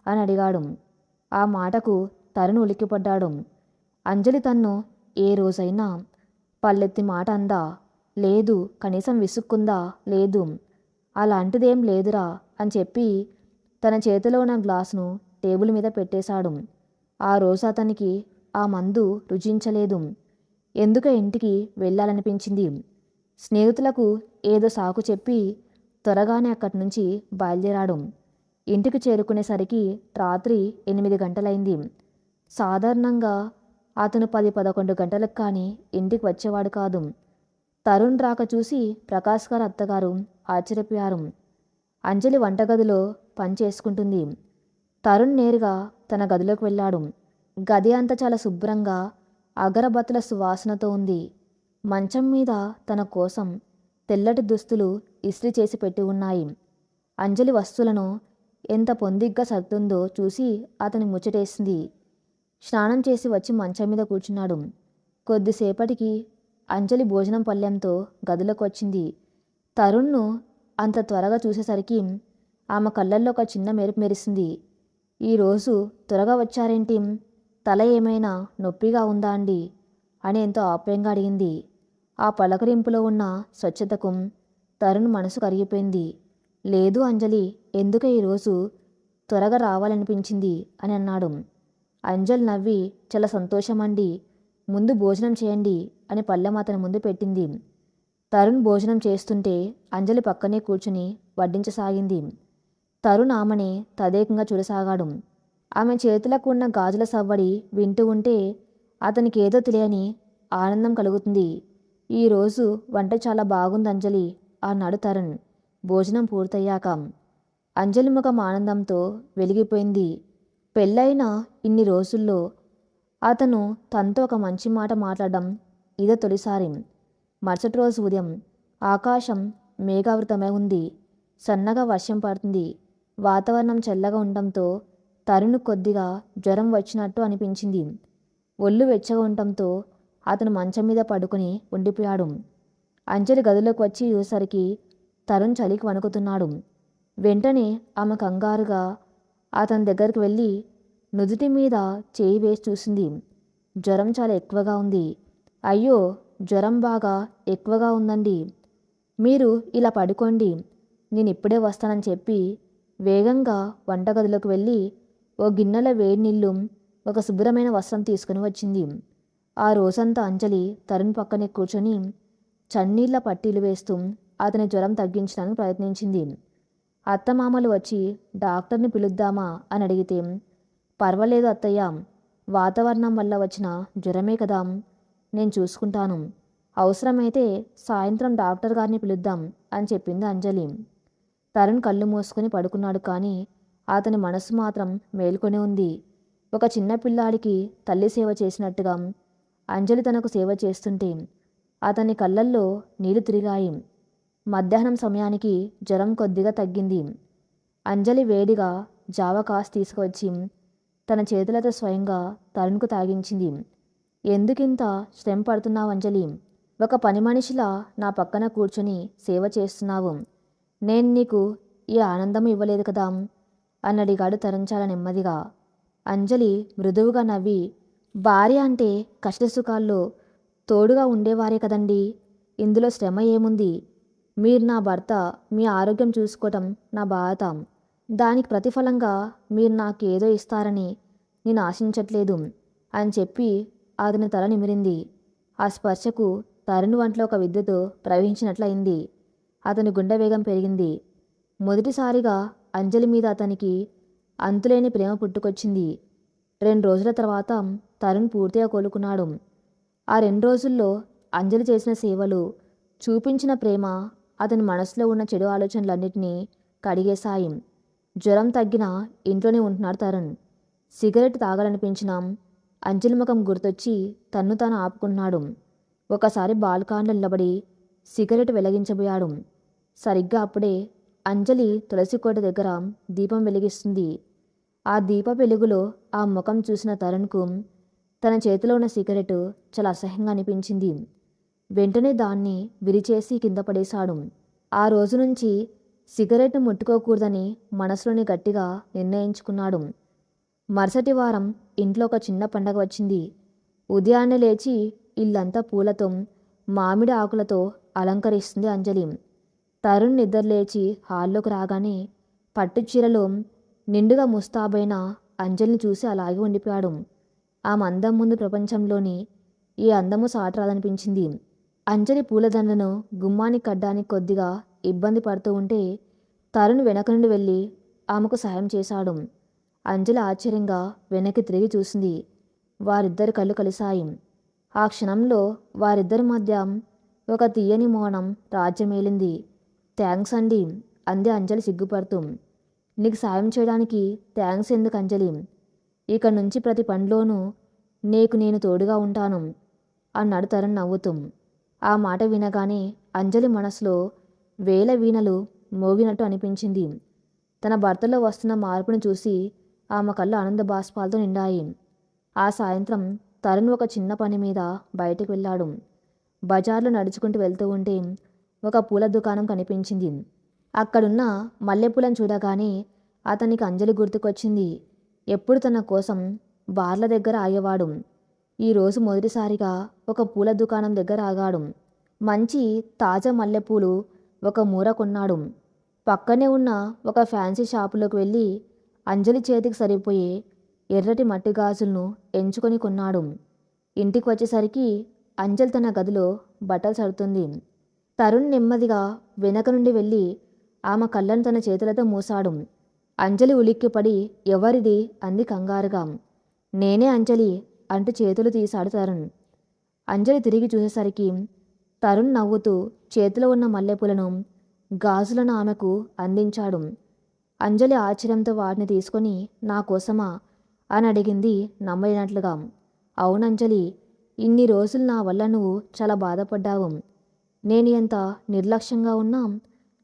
అని అడిగాడు. ఆ మాటకు తరుణ్ ఉలిక్కిపడ్డాడు. అంజలి తన్ను ఏ రోజైనా పల్లెత్తి మాట అందా? లేదు. కనీసం విసుక్కుందా? లేదు. అలాంటిదేం లేదురా అని చెప్పి తన చేతిలో ఉన్న గ్లాసును టేబుల్ మీద పెట్టేశాడు. ఆ రోజు అతనికి ఆ మందు రుచించలేదు. ఎందుకో ఇంటికి వెళ్ళాలనిపించింది. స్నేహితులకు ఏదో సాకు చెప్పి త్వరగానే అక్కడి నుంచి బయలుదేరాడు. ఇంటికి చేరుకునేసరికి రాత్రి 8 గంటలైంది. సాధారణంగా అతను 10-11 గంటలకు కానీ ఇంటికి వచ్చేవాడు కాదు. తరుణ్ రాక చూసి ప్రకాష్ గారు, అత్తగారు ఆశ్చర్యపోయారు. అంజలి వంటగదిలో పని చేసుకుంటుంది. తరుణ్ నేరుగా తన గదిలోకి వెళ్ళాడు. గది అంతా చాలా శుభ్రంగా అగరబత్తుల సువాసనతో ఉంది. మంచం మీద తన కోసం తెల్లటి దుస్తులు ఇస్త్రీ చేసి పెట్టి ఉన్నాయి. అంజలి వస్తువులను ఎంత పొందిగ్గా సర్దుందో చూసి అతని ముచ్చటేసింది. స్నానం చేసి వచ్చి మంచం మీద కూర్చున్నాడు. కొద్దిసేపటికి అంజలి భోజనం పళ్ళెంతో గదిలోకి వచ్చింది. తరుణ్ను అంత త్వరగా చూసేసరికి ఆమె కళ్ళల్లో ఒక చిన్న మెరుపు మెరిసింది. ఈరోజు త్వరగా వచ్చారేంటి? తల ఏమైనా నొప్పిగా ఉందా అండి అని ఎంతో ఆప్యాయంగా అడిగింది. ఆ పలకరింపులో ఉన్న స్వచ్ఛతకు తరుణ్ మనసు కరిగిపోయింది. లేదు అంజలి, ఎందుకు ఈరోజు త్వరగా రావాలనిపించింది అని అన్నాడు. అంజలి నవ్వి, చాలా సంతోషమండి, ముందు భోజనం చేయండి అని పళ్ళెం అతని ముందు పెట్టింది. తరుణ్ భోజనం చేస్తుంటే అంజలి పక్కనే కూర్చుని వడ్డించసాగింది. తరుణ్ ఆమెని తదేకంగా చూడసాగాడు. ఆమె చేతులకు ఉన్న గాజుల సవ్వడి వింటూ ఉంటే అతనికి ఏదో తెలియని ఆనందం కలుగుతుంది. ఈరోజు వంట చాలా బాగుంది అంజలి అన్నాడు తరుణ్ భోజనం పూర్తయ్యాక. అంజలి ముఖం ఆనందంతో వెలిగిపోయింది. పెళ్ళైన ఇన్ని రోజుల్లో అతను తనతో ఒక మంచి మాట మాట్లాడడం ఇదే తొలిసారి. మరుసటి రోజు ఉదయం ఆకాశం మేఘావృతమై ఉంది. సన్నగా వర్షం పడుతుంది. వాతావరణం చల్లగా ఉండటంతో తరుణ్ కొద్దిగా జ్వరం వచ్చినట్టు అనిపించింది. ఒళ్ళు వెచ్చగా ఉండటంతో అతను మంచం మీద పడుకుని ఉండిపోయాడు. అంజలి గదిలోకి వచ్చి చూసరికి తరుణ్ చలికి వణుకుతున్నాడు. వెంటనే ఆమె కంగారుగా అతని దగ్గరికి వెళ్ళి నుదుటి మీద చేయి వేసి చూసింది. జ్వరం చాలా ఎక్కువగా ఉంది. అయ్యో, జ్వరం బాగా ఎక్కువగా ఉందండి, మీరు ఇలా పడుకోండి, నేను ఇప్పుడే వస్తానని చెప్పి వేగంగా వంటగదిలోకి వెళ్ళి ఓ గిన్నెలో వేడి నీళ్ళు, ఒక శుభ్రమైన వస్త్రం తీసుకుని వచ్చింది. ఆ రోజంతా అంజలి తరుణ్ పక్కనే కూర్చొని చన్నీళ్ల పట్టీలు వేస్తూ అతని జ్వరం తగ్గించడానికి ప్రయత్నించింది. అత్తమామలు వచ్చి డాక్టర్ని పిలుద్దామా అని అడిగితే, పర్వాలేదు అత్తయ్య, వాతావరణం వల్ల వచ్చిన జ్వరమే కదా, నేను చూసుకుంటాను, అవసరమైతే సాయంత్రం డాక్టర్ గారిని పిలుద్దాం అని చెప్పింది అంజలి. తరుణ్ కళ్ళు మూసుకొని పడుకున్నాడు. కానీ అతని మనసు మాత్రం మేల్కొని ఉంది. ఒక చిన్న పిల్లాడికి తల్లి సేవ చేసినట్టుగా అంజలి తనకు సేవ చేస్తుంటే అతని కళ్ళల్లో నీళ్లు తిరిగాయి. మధ్యాహ్నం సమయానికి జ్వరం కొద్దిగా తగ్గింది. అంజలి వేడిగా జావ కాసి తీసుకువచ్చి తన చేతులతో స్వయంగా తరుణ్కు తాగించింది. ఎందుకింత శ్రమ పడుతున్నావు అంజలి? ఒక పని మనిషిలా నా పక్కన కూర్చొని సేవ చేస్తున్నావు, నేను నీకు ఈ ఆనందం ఇవ్వలేదు కదా అని అడిగాడు తరుణ్ చాలా నెమ్మదిగా. అంజలి మృదువుగా నవ్వి, భార్య అంటే కష్టసుఖాల్లో తోడుగా ఉండేవారే కదండి, ఇందులో శ్రమ ఏముంది? మీరు నా భర్త, మీ ఆరోగ్యం చూసుకోవటం నా బాధ్యత, దానికి ప్రతిఫలంగా మీరు నాకేదో ఇస్తారని నేను ఆశించట్లేదు అని చెప్పి అతని తల నిమిరింది. ఆ స్పర్శకు తరుణ్ వంట్లో ఒక విద్యుత్ ప్రవహించినట్లయింది. అతని గుండె వేగం పెరిగింది. మొదటిసారిగా అంజలి మీద అతనికి అంతులేని ప్రేమ పుట్టుకొచ్చింది. 2 రోజుల తర్వాత తరుణ్ పూర్తిగా కోలుకున్నాడు. ఆ 2 రోజుల్లో అంజలి చేసిన సేవలు, చూపించిన ప్రేమ అతని మనసులో ఉన్న చెడు ఆలోచనలన్నింటినీ కడిగేశాయి. జ్వరం తగ్గినా ఇంట్లోనే ఉంటున్నాడు తరుణ్. సిగరెట్ తాగాలనిపించిన అంజలి ముఖం గుర్తొచ్చి తన్ను తాను ఆపుకున్నాడు. ఒకసారి బాల్కాన్లో నిలబడి సిగరెట్ వెలిగించబోయాడు. సరిగ్గా అప్పుడే అంజలి తులసి కోట దగ్గర దీపం వెలిగిస్తుంది. ఆ దీప వెలుగులో ఆ ముఖం చూసిన తరుణ్కు తన చేతిలో ఉన్న సిగరెట్ చాలా అసహ్యంగా అనిపించింది. వెంటనే దాన్ని విరిచేసి కింద పడేశాడు. ఆ రోజు నుంచి సిగరెట్ను ముట్టుకోకూడదని మనసులోని గట్టిగా నిర్ణయించుకున్నాడు. మరుసటి వారం ఇంట్లో ఒక చిన్న పండగ వచ్చింది. ఉదయాన్నే లేచి ఇల్లంతా పూలతో, మామిడి ఆకులతో అలంకరిస్తుంది అంజలి. తరుణ్ నిద్రలేచి హాల్లోకి రాగానే పట్టుచీరలో నిండుగా ముస్తాబైన అంజలిని చూసి అలాగే ఉండిపోయాడు. ఆమె అందం ముందు ప్రపంచంలోని ఏ అందము సాటరాదనిపించింది. అంజలి పూలదండను గుమ్మానికి కడ్డానికి కొద్దిగా ఇబ్బంది పడుతూ ఉంటే తరుణ్ వెనక నుండి వెళ్ళి ఆమెకు సాయం చేశాడు. అంజలి ఆశ్చర్యంగా వెనక్కి తిరిగి చూసింది. వారిద్దరి కళ్ళు కలిశాయి. ఆ క్షణంలో వారిద్దరి మధ్య ఒక తీయని మౌనం రాజ్యమేలింది. థ్యాంక్స్ అండి అంది అంజలి సిగ్గుపడుతూ. నీకు సాయం చేయడానికి థ్యాంక్స్ ఎందుకు అంజలి? ఇక నుంచి ప్రతి పనిలోనూ నీకు నేను తోడుగా ఉంటాను అన్నాడు తరుణ్ నవ్వుతూ. ఆ మాట వినగానే అంజలి మనసులో వేల వీణలు మోగినట్టు అనిపించింది. తన భర్తలో వస్తున్న మార్పును చూసి ఆమె కళ్ళు ఆనంద బాష్పాలతో నిండాయి. ఆ సాయంత్రం తరుణ్ ఒక చిన్న పని మీద బయటకు వెళ్ళాడు. బజార్లో నడుచుకుంటూ వెళ్తూ ఉంటే ఒక పూల దుకాణం కనిపించింది. అక్కడున్న మల్లెపూలను చూడగానే అతనికి అంజలి గుర్తుకొచ్చింది. ఎప్పుడు తన కోసం బార్ల దగ్గర ఆగేవాడు. ఈరోజు మొదటిసారిగా ఒక పూల దుకాణం దగ్గర ఆగాడు. మంచి తాజా మల్లెపూలు ఒక మూర కొన్నాడు. పక్కనే ఉన్న ఒక ఫ్యాన్సీ షాపులోకి వెళ్ళి అంజలి చేతికి సరిపోయే ఎర్రటి మట్టి గాజులను ఎంచుకొని కొన్నాడు. ఇంటికి వచ్చేసరికి అంజలి తన గదిలో బట్టలు సర్దుతుంది. తరుణ్ నెమ్మదిగా వెనక నుండి వెళ్ళి ఆమె కళ్ళను తన చేతులతో మూసాడు. అంజలి ఉలిక్కిపడి ఎవరిది అంది కంగారుగా. నేనే అంజలి అంటూ చేతులు తీశాడు తరుణ్. అంజలి తిరిగి చూసేసరికి తరుణ్ నవ్వుతూ చేతిలో ఉన్న మల్లెపూలను గాజులను ఆమెకు అందించాడు. అంజలి ఆశ్చర్యంతో వాటిని తీసుకొని నా కోసమా అని అడిగింది నమ్మలేనట్లుగా. అవునంజలి, ఇన్ని రోజులు నా వల్ల నువ్వు చాలా బాధపడ్డావు. నేను ఎంత నిర్లక్ష్యంగా ఉన్నా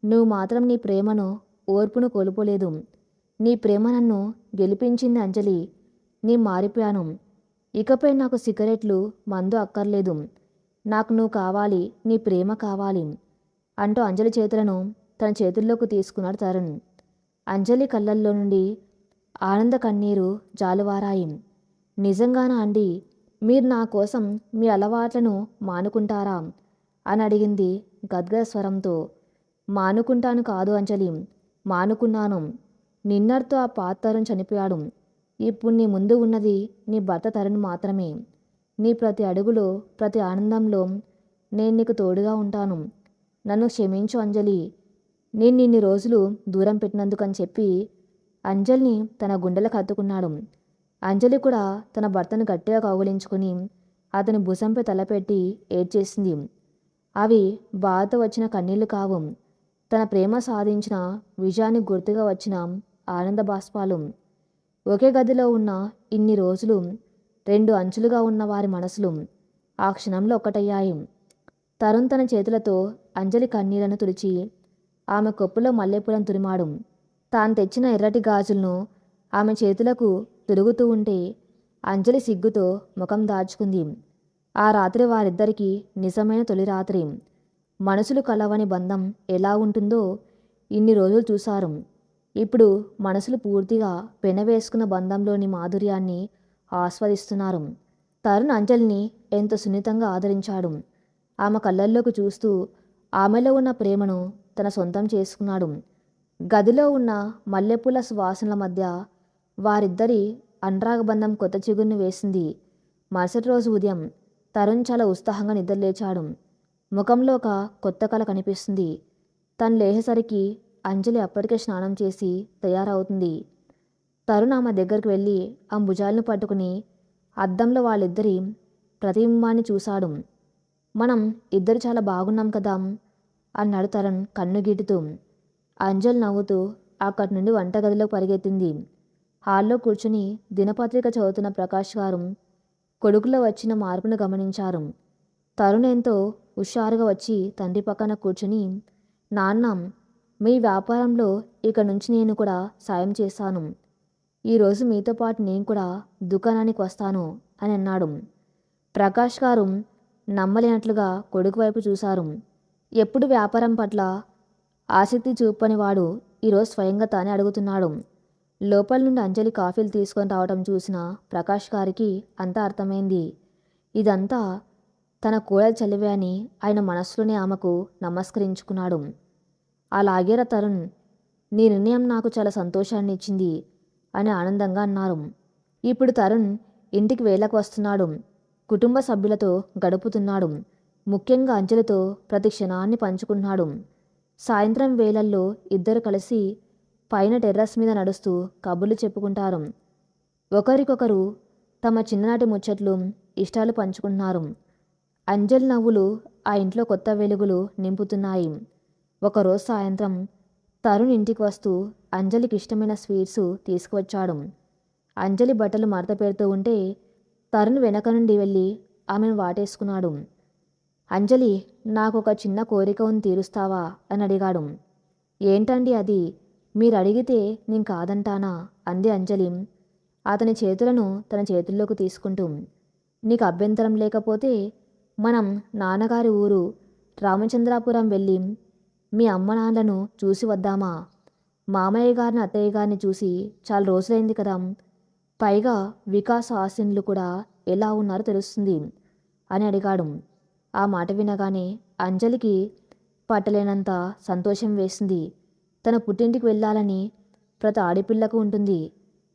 నువ్వు మాత్రం నీ ప్రేమను ఓర్పును కోల్పోలేదు. నీ ప్రేమ నన్ను గెలిపించింది అంజలి. నీ మారిపోయాను. ఇకపై నాకు సిగరెట్లు మందు అక్కర్లేదు. నాకు నువ్వు కావాలి, నీ ప్రేమ కావాలి అంటూ అంజలి చేతులను తన చేతుల్లోకి తీసుకున్నాడు తరుణ్. అంజలి కళ్ళల్లో నుండి ఆనంద కన్నీరు జాలువారాయి. నిజంగానా అండి? మీరు నా కోసం మీ అలవాట్లను మానుకుంటారా అని అడిగింది గద్గద స్వరంతో. మానుకుంటాను కాదు అంజలి, మానుకున్నాను. నిన్నటితో ఆ పాత తరుణ్ చనిపోయాడు. ఇప్పుడు నీ ముందు ఉన్నది నీ భర్త తరుణ్ మాత్రమే. నీ ప్రతి అడుగులో, ప్రతి ఆనందంలో నేను నీకు తోడుగా ఉంటాను. నన్ను క్షమించు అంజలి, నేను నిన్ని రోజులు దూరం పెట్టినందుకని చెప్పి అంజలిని తన గుండెలకు హత్తుకున్నాడు. అంజలి కూడా తన భర్తను గట్టిగా కౌగిలించుకుని అతని భుజంపై తలపెట్టి ఏడ్చేసింది. అవి బాధతో వచ్చిన కన్నీళ్లు కావు, తన ప్రేమ సాధించిన విజయానికి గుర్తుగా వచ్చిన ఆనంద బాష్పాలు. ఒకే గదిలో ఉన్న ఇన్ని రోజులు రెండు అంచులుగా ఉన్న వారి మనసులు ఆ క్షణంలో ఒక్కటయ్యాయి. తరుణ్ తన చేతులతో అంజలి కన్నీళ్లను తుడిచి ఆమె కొప్పులో మల్లెపూలను తురిమాడు. తాను తెచ్చిన ఎర్రటి గాజులను ఆమె చేతులకు తిరుగుతూ ఉంటే అంజలి సిగ్గుతో ముఖం దాచుకుంది. ఆ రాత్రి వారిద్దరికీ నిజమైన తొలి రాత్రి. మనసులు కలవని బంధం ఎలా ఉంటుందో ఇన్ని రోజులు చూశారు. ఇప్పుడు మనసులు పూర్తిగా పెనవేసుకున్న బంధంలోని మాధుర్యాన్ని ఆస్వాదిస్తున్నారు. తరుణ్ అంజలిని ఎంతో సున్నితంగా ఆదరించాడు. ఆమె కళ్ళల్లోకి చూస్తూ ఆమెలో ఉన్న ప్రేమను తన సొంతం చేసుకున్నాడు. గదిలో ఉన్న మల్లెపూల సువాసనల మధ్య వారిద్దరి అనురాగబంధం కొత్త చిగురును వేసింది. మరుసటి రోజు ఉదయం తరుణ్ చాలా ఉత్సాహంగా నిద్రలేచాడు. ముఖంలో ఒక కొత్త కళ కనిపిస్తుంది. తను లేచేసరికి అంజలి అప్పటికే స్నానం చేసి తయారవుతుంది. తరుణ్ ఆమె దగ్గరికి వెళ్ళి ఆ భుజాలను పట్టుకుని అద్దంలో వాళ్ళిద్దరి ప్రతిబింబాన్ని చూశాడు. మనం ఇద్దరు చాలా బాగున్నాం కదా అన్నాడు తరుణ్ కన్ను గీటుతూ. అంజలి నవ్వుతూ అక్కడి నుండి వంటగదిలో పరిగెత్తింది. హాల్లో కూర్చుని దినపత్రిక చదువుతున్న ప్రకాష్ గారు కొడుకులో వచ్చిన మార్పును గమనించారు. తరుణ్ ఎంతో హుషారుగా వచ్చి తండ్రి పక్కన కూర్చుని, నాన్న, మీ వ్యాపారంలో ఇక నుంచి నేను కూడా సాయం చేస్తాను. ఈరోజు మీతో పాటు నేను కూడా దుకాణానికి వస్తాను అని అన్నాడు. ప్రకాష్ గారు నమ్మలేనట్లుగా కొడుకు వైపు చూశారు. ఎప్పుడు వ్యాపారం పట్ల ఆసక్తి చూపని వాడు ఈరోజు స్వయంగా తానే అడుగుతున్నాడు. లోపల నుండి అంజలి కాఫీలు తీసుకొని రావటం చూసిన ప్రకాష్ గారికి అంతా అర్థమైంది. ఇదంతా తన కోడలు చలివే అని ఆయన మనస్సులోనే ఆమెకు నమస్కరించుకున్నాడు. అలాగేరా తరుణ్, నీ నిర్ణయం నాకు చాలా సంతోషాన్ని ఇచ్చింది అని ఆనందంగా అన్నారు. ఇప్పుడు తరుణ్ ఇంటికి వేళకు వస్తున్నాడు. కుటుంబ సభ్యులతో గడుపుతున్నాడు. ముఖ్యంగా అంజలితో ప్రతి క్షణాన్ని పంచుకున్నాడు. సాయంత్రం వేళల్లో ఇద్దరు కలిసి పైన టెర్రస్ మీద నడుస్తూ కబుర్లు చెప్పుకుంటారు. ఒకరికొకరు తమ చిన్ననాటి ముచ్చట్లు, ఇష్టాలు పంచుకుంటున్నారు. అంజలి నవ్వులు ఆ ఇంట్లో కొత్త వెలుగులు నింపుతున్నాయి. ఒకరోజు సాయంత్రం తరుణ్ ఇంటికి వస్తూ అంజలికి ఇష్టమైన స్వీట్స్ తీసుకువచ్చాడు. అంజలి బట్టలు మడత పెడుతూ ఉంటే తరుణ్ వెనక నుండి వెళ్ళి ఆమెను వాటేసుకున్నాడు. అంజలి, నాకు ఒక చిన్న కోరిక ఉంది, తీరుస్తావా అని అడిగాడు. ఏంటండి అది? మీరు అడిగితే నేను కాదంటానా అంది అంజలి అతని చేతులను తన చేతుల్లోకి తీసుకుంటూ. నీకు అభ్యంతరం లేకపోతే మనం నాన్నగారి ఊరు రామచంద్రాపురం వెళ్ళి మీ అమ్మ నాన్నలను చూసి వద్దామా? మామయ్య గారిని అత్తయ్య గారిని చూసి చాలా రోజులైంది కదా. పైగా వికాస్ హాసిన్లు కూడా ఎలా ఉన్నారో తెలుస్తుంది అని అడిగాడు. ఆ మాట వినగానే అంజలికి పట్టలేనంత సంతోషం వేసింది. తన పుట్టింటికి వెళ్ళాలని ప్రతి ఆడపిల్లకు ఉంటుంది.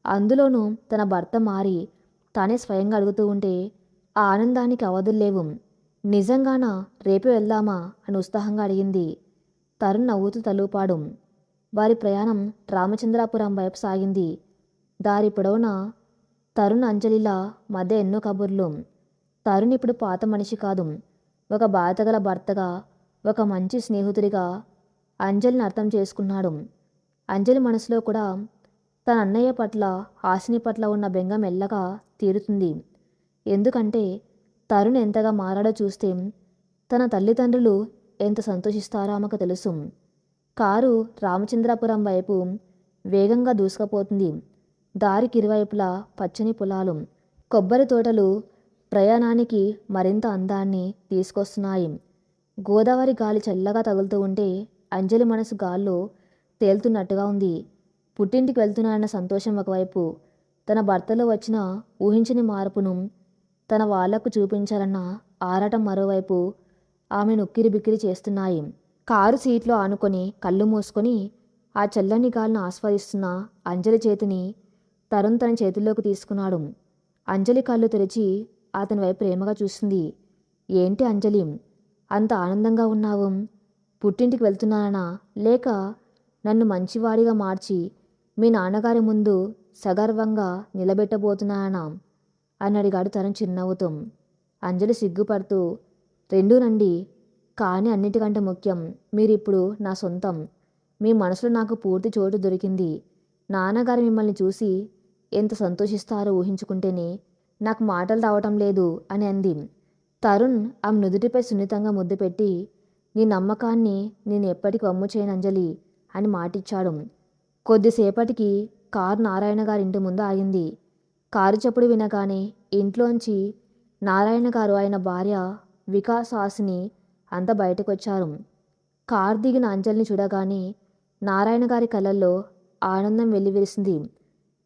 అందులోనూ తన భర్త మారి తానే స్వయంగా అడుగుతూ ఉంటే ఆ ఆనందానికి అవధుల్లేవు. నిజంగానా? రేపే వెళ్దామా అని ఉత్సాహంగా అడిగింది. తరుణ్ నవ్వుతూ తలూపాడు. వారి ప్రయాణం రామచంద్రాపురం వైపు సాగింది. దారి పొడవునా తరుణ్ అంజలిల మధ్య ఎన్నో కబుర్లు. తరుణ్ ఇప్పుడు పాత మనిషి కాదు. ఒక బాధగల భర్తగా, ఒక మంచి స్నేహితుడిగా అంజలిని అర్థం చేసుకున్నాడు. అంజలి మనసులో కూడా తన అన్నయ్య పట్ల, హాసిని పట్ల ఉన్న బెంగ మెల్లగా తీరుతుంది. ఎందుకంటే తరుణ్ ఎంతగా మారాడో చూస్తే తన తల్లిదండ్రులు ఎంత సంతోషిస్తారో ఆమెకు తెలుసు. కారు రామచంద్రాపురం వైపు వేగంగా దూసుకుపోతుంది. దారికి ఇరువైపులా పచ్చని పొలాలు, కొబ్బరి తోటలు ప్రయాణానికి మరింత అందాన్ని తీసుకొస్తున్నాయి. గోదావరి గాలి చల్లగా తగులుతూ ఉంటే అంజలి మనసు గాల్లో తేలుతున్నట్టుగా ఉంది. పుట్టింటికి వెళ్తున్నానన్న సంతోషం ఒకవైపు, తన భర్తలో వచ్చిన ఊహించని మార్పును తన వాళ్లకు చూపించాలన్న ఆరాటం మరోవైపు ఆమెను ఉక్కిరి బిక్కిరి చేస్తున్నాయి. కారు సీట్లో ఆనుకొని కళ్ళు మూసుకొని ఆ చల్లని గాలిని ఆస్వాదిస్తున్న అంజలి చేతిని తరుణ్ తన చేతుల్లోకి తీసుకున్నాడు. అంజలి కళ్ళు తెరిచి అతని వైపు ప్రేమగా చూసింది. ఏంటి అంజలి, అంత ఆనందంగా ఉన్నావు? పుట్టింటికి వెళ్తున్నానా, లేక నన్ను మంచివాడిగా మార్చి మీ నాన్నగారి ముందు సగర్వంగా నిలబెట్టబోతున్నానా అని అడిగాడు తరుణ్ చిరునవ్వుతో. అంజలి సిగ్గుపడుతూ, రెండూనండి, కానీ అన్నిటికంటే ముఖ్యం, మీరిప్పుడు నా సొంతం. మీ మనసులో నాకు పూర్తి చోటు దొరికింది. నాన్నగారు మిమ్మల్ని చూసి ఎంత సంతోషిస్తారో ఊహించుకుంటేనే నాకు మాటలు రావటం లేదు అని అంది. తరుణ్ ఆమె నుదుటిపై సున్నితంగా ముద్దు పెట్టి, నీ నమ్మకాన్ని నేను ఎప్పటికీ వమ్ము చేయను అంజలి అని మాటిచ్చాడు. కొద్దిసేపటికి కారు నారాయణ గారి ఇంటి ముందు ఆగింది. కారు చప్పుడు వినగానే ఇంట్లోంచి నారాయణ గారు, ఆయన భార్య వికాస్ హాసిని అంతా బయటకొచ్చారు. కారు దిగిన అంజలిని చూడగానే నారాయణ గారి కళ్ళల్లో ఆనందం వెల్లివిరిసింది.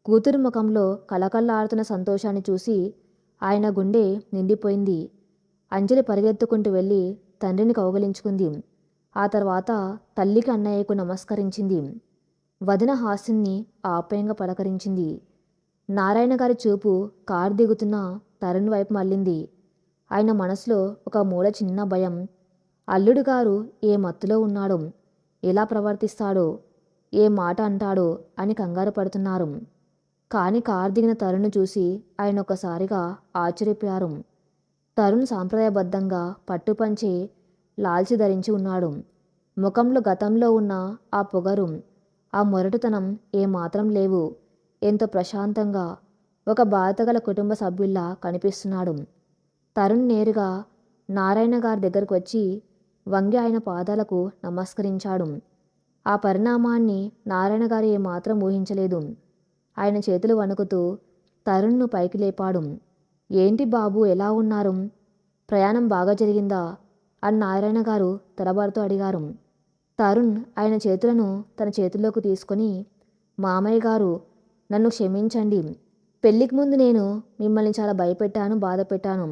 కూతురు ముఖంలో కళకళలాడుతున్న సంతోషాన్ని చూసి ఆయన గుండె నిండిపోయింది. అంజలి పరిగెత్తుకుంటూ వెళ్ళి తండ్రిని కౌగిలించుకుంది. ఆ తర్వాత తల్లికి, అన్నయ్యకు నమస్కరించింది. వదిన హాసిన్ని ఆప్యాయంగా పలకరించింది. నారాయణ గారి చూపు కారు దిగుతున్న తరుణ్ వైపు మళ్ళింది. ఆయన మనసులో ఒక మూల చిన్న భయం. అల్లుడు గారు ఏ మత్తులో ఉన్నాడో, ఎలా ప్రవర్తిస్తాడో, ఏ మాట అంటాడో అని కంగారు పడుతున్నారు. కానీ కారు దిగిన తరుణ్ను చూసి ఆయన ఒక్కసారిగా ఆశ్చర్యపోయారు. తరుణ్ సాంప్రదాయబద్ధంగా పట్టుపంచె లాల్చి ధరించి ఉన్నాడు. ముఖంలో గతంలో ఉన్న ఆ పొగరు, ఆ మొరటుతనం ఏమాత్రం లేవు. ఎంతో ప్రశాంతంగా ఒక బాధగల కుటుంబ సభ్యుల్లా కనిపిస్తున్నాడు. తరుణ్ నేరుగా నారాయణ గారి దగ్గరకు వచ్చి వంగి ఆయన పాదాలకు నమస్కరించాడు. ఆ పరిణామాన్ని నారాయణ గారు ఏమాత్రం ఊహించలేదు. ఆయన చేతులు వణుకుతూ తరుణ్ను పైకి లేపాడు. ఏంటి బాబు, ఎలా ఉన్నారు? ప్రయాణం బాగా జరిగిందా అని నారాయణ గారు తలబారుతూ అడిగారు. తరుణ్ ఆయన చేతులను తన చేతుల్లోకి తీసుకొని, మామయ్య గారు, నన్ను క్షమించండి. పెళ్లికి ముందు నేను మిమ్మల్ని చాలా భయపెట్టాను, బాధ పెట్టాను.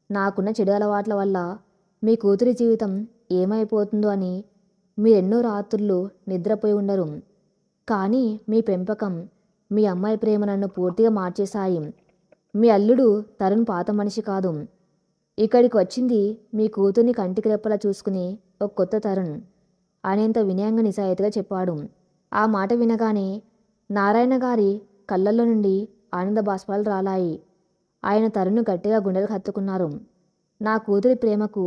నాకున్న చెడు అలవాట్ల వల్ల మీ కూతురి జీవితం ఏమైపోతుందో అని మీరెన్నో రాత్రులు నిద్రపోయి ఉండరు. కానీ మీ పెంపకం, మీ అమ్మాయి ప్రేమ నన్ను పూర్తిగా మార్చేశాయి. మీ అల్లుడు తరుణ్ పాత మనిషి కాదు. ఇక్కడికి వచ్చింది మీ కూతుర్ని కంటికి రెప్పలా చూసుకుని ఒక కొత్త తరుణ్ అనేంత వినయంగా నిజాయితీగా చెప్పాడు. ఆ మాట వినగానే నారాయణ గారి కళ్ళల్లో నుండి ఆనంద బాష్పాలు రాలాయి. ఆయన తరుణ్ను గట్టిగా గుండెలకు హత్తుకున్నారు. నా కూతురి ప్రేమకు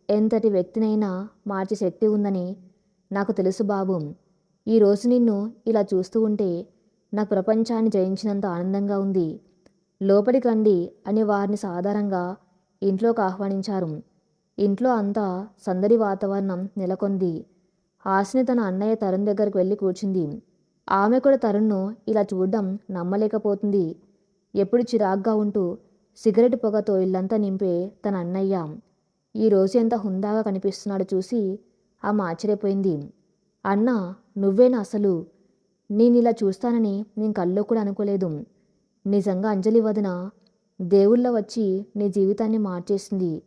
ఎంతటి వ్యక్తినైనా మార్చే శక్తి ఉందని నాకు తెలుసు బాబు. ఈరోజు నిన్ను ఇలా చూస్తూ ఉంటే నాకు ప్రపంచాన్ని జయించినంత ఆనందంగా ఉంది. లోపలికి రండి అని వారిని సాధారణంగా ఇంట్లోకి ఆహ్వానించారు. ఇంట్లో అంతా సందడి వాతావరణం నెలకొంది. హాసిని తన అన్నయ్య తరుణ్ దగ్గరకు వెళ్ళి కూర్చుంది. ఆమె కూడా తరుణ్ను ఇలా చూడడం నమ్మలేకపోతుంది. ఎప్పుడు చిరాగ్గా ఉంటూ సిగరెట్ పొగతో ఇల్లంతా నింపే తన అన్నయ్య ఈరోజు ఎంత హుందాగా కనిపిస్తున్నాడో చూసి ఆమె ఆశ్చర్యపోయింది. అన్నా, నువ్వేనా అసలు? నేనిలా చూస్తానని నేను కల్లో కూడా అనుకోలేదు. నిజంగా అంజలి వదిన దేవుళ్ళ వచ్చి నీ జీవితాన్ని మార్చేసింది.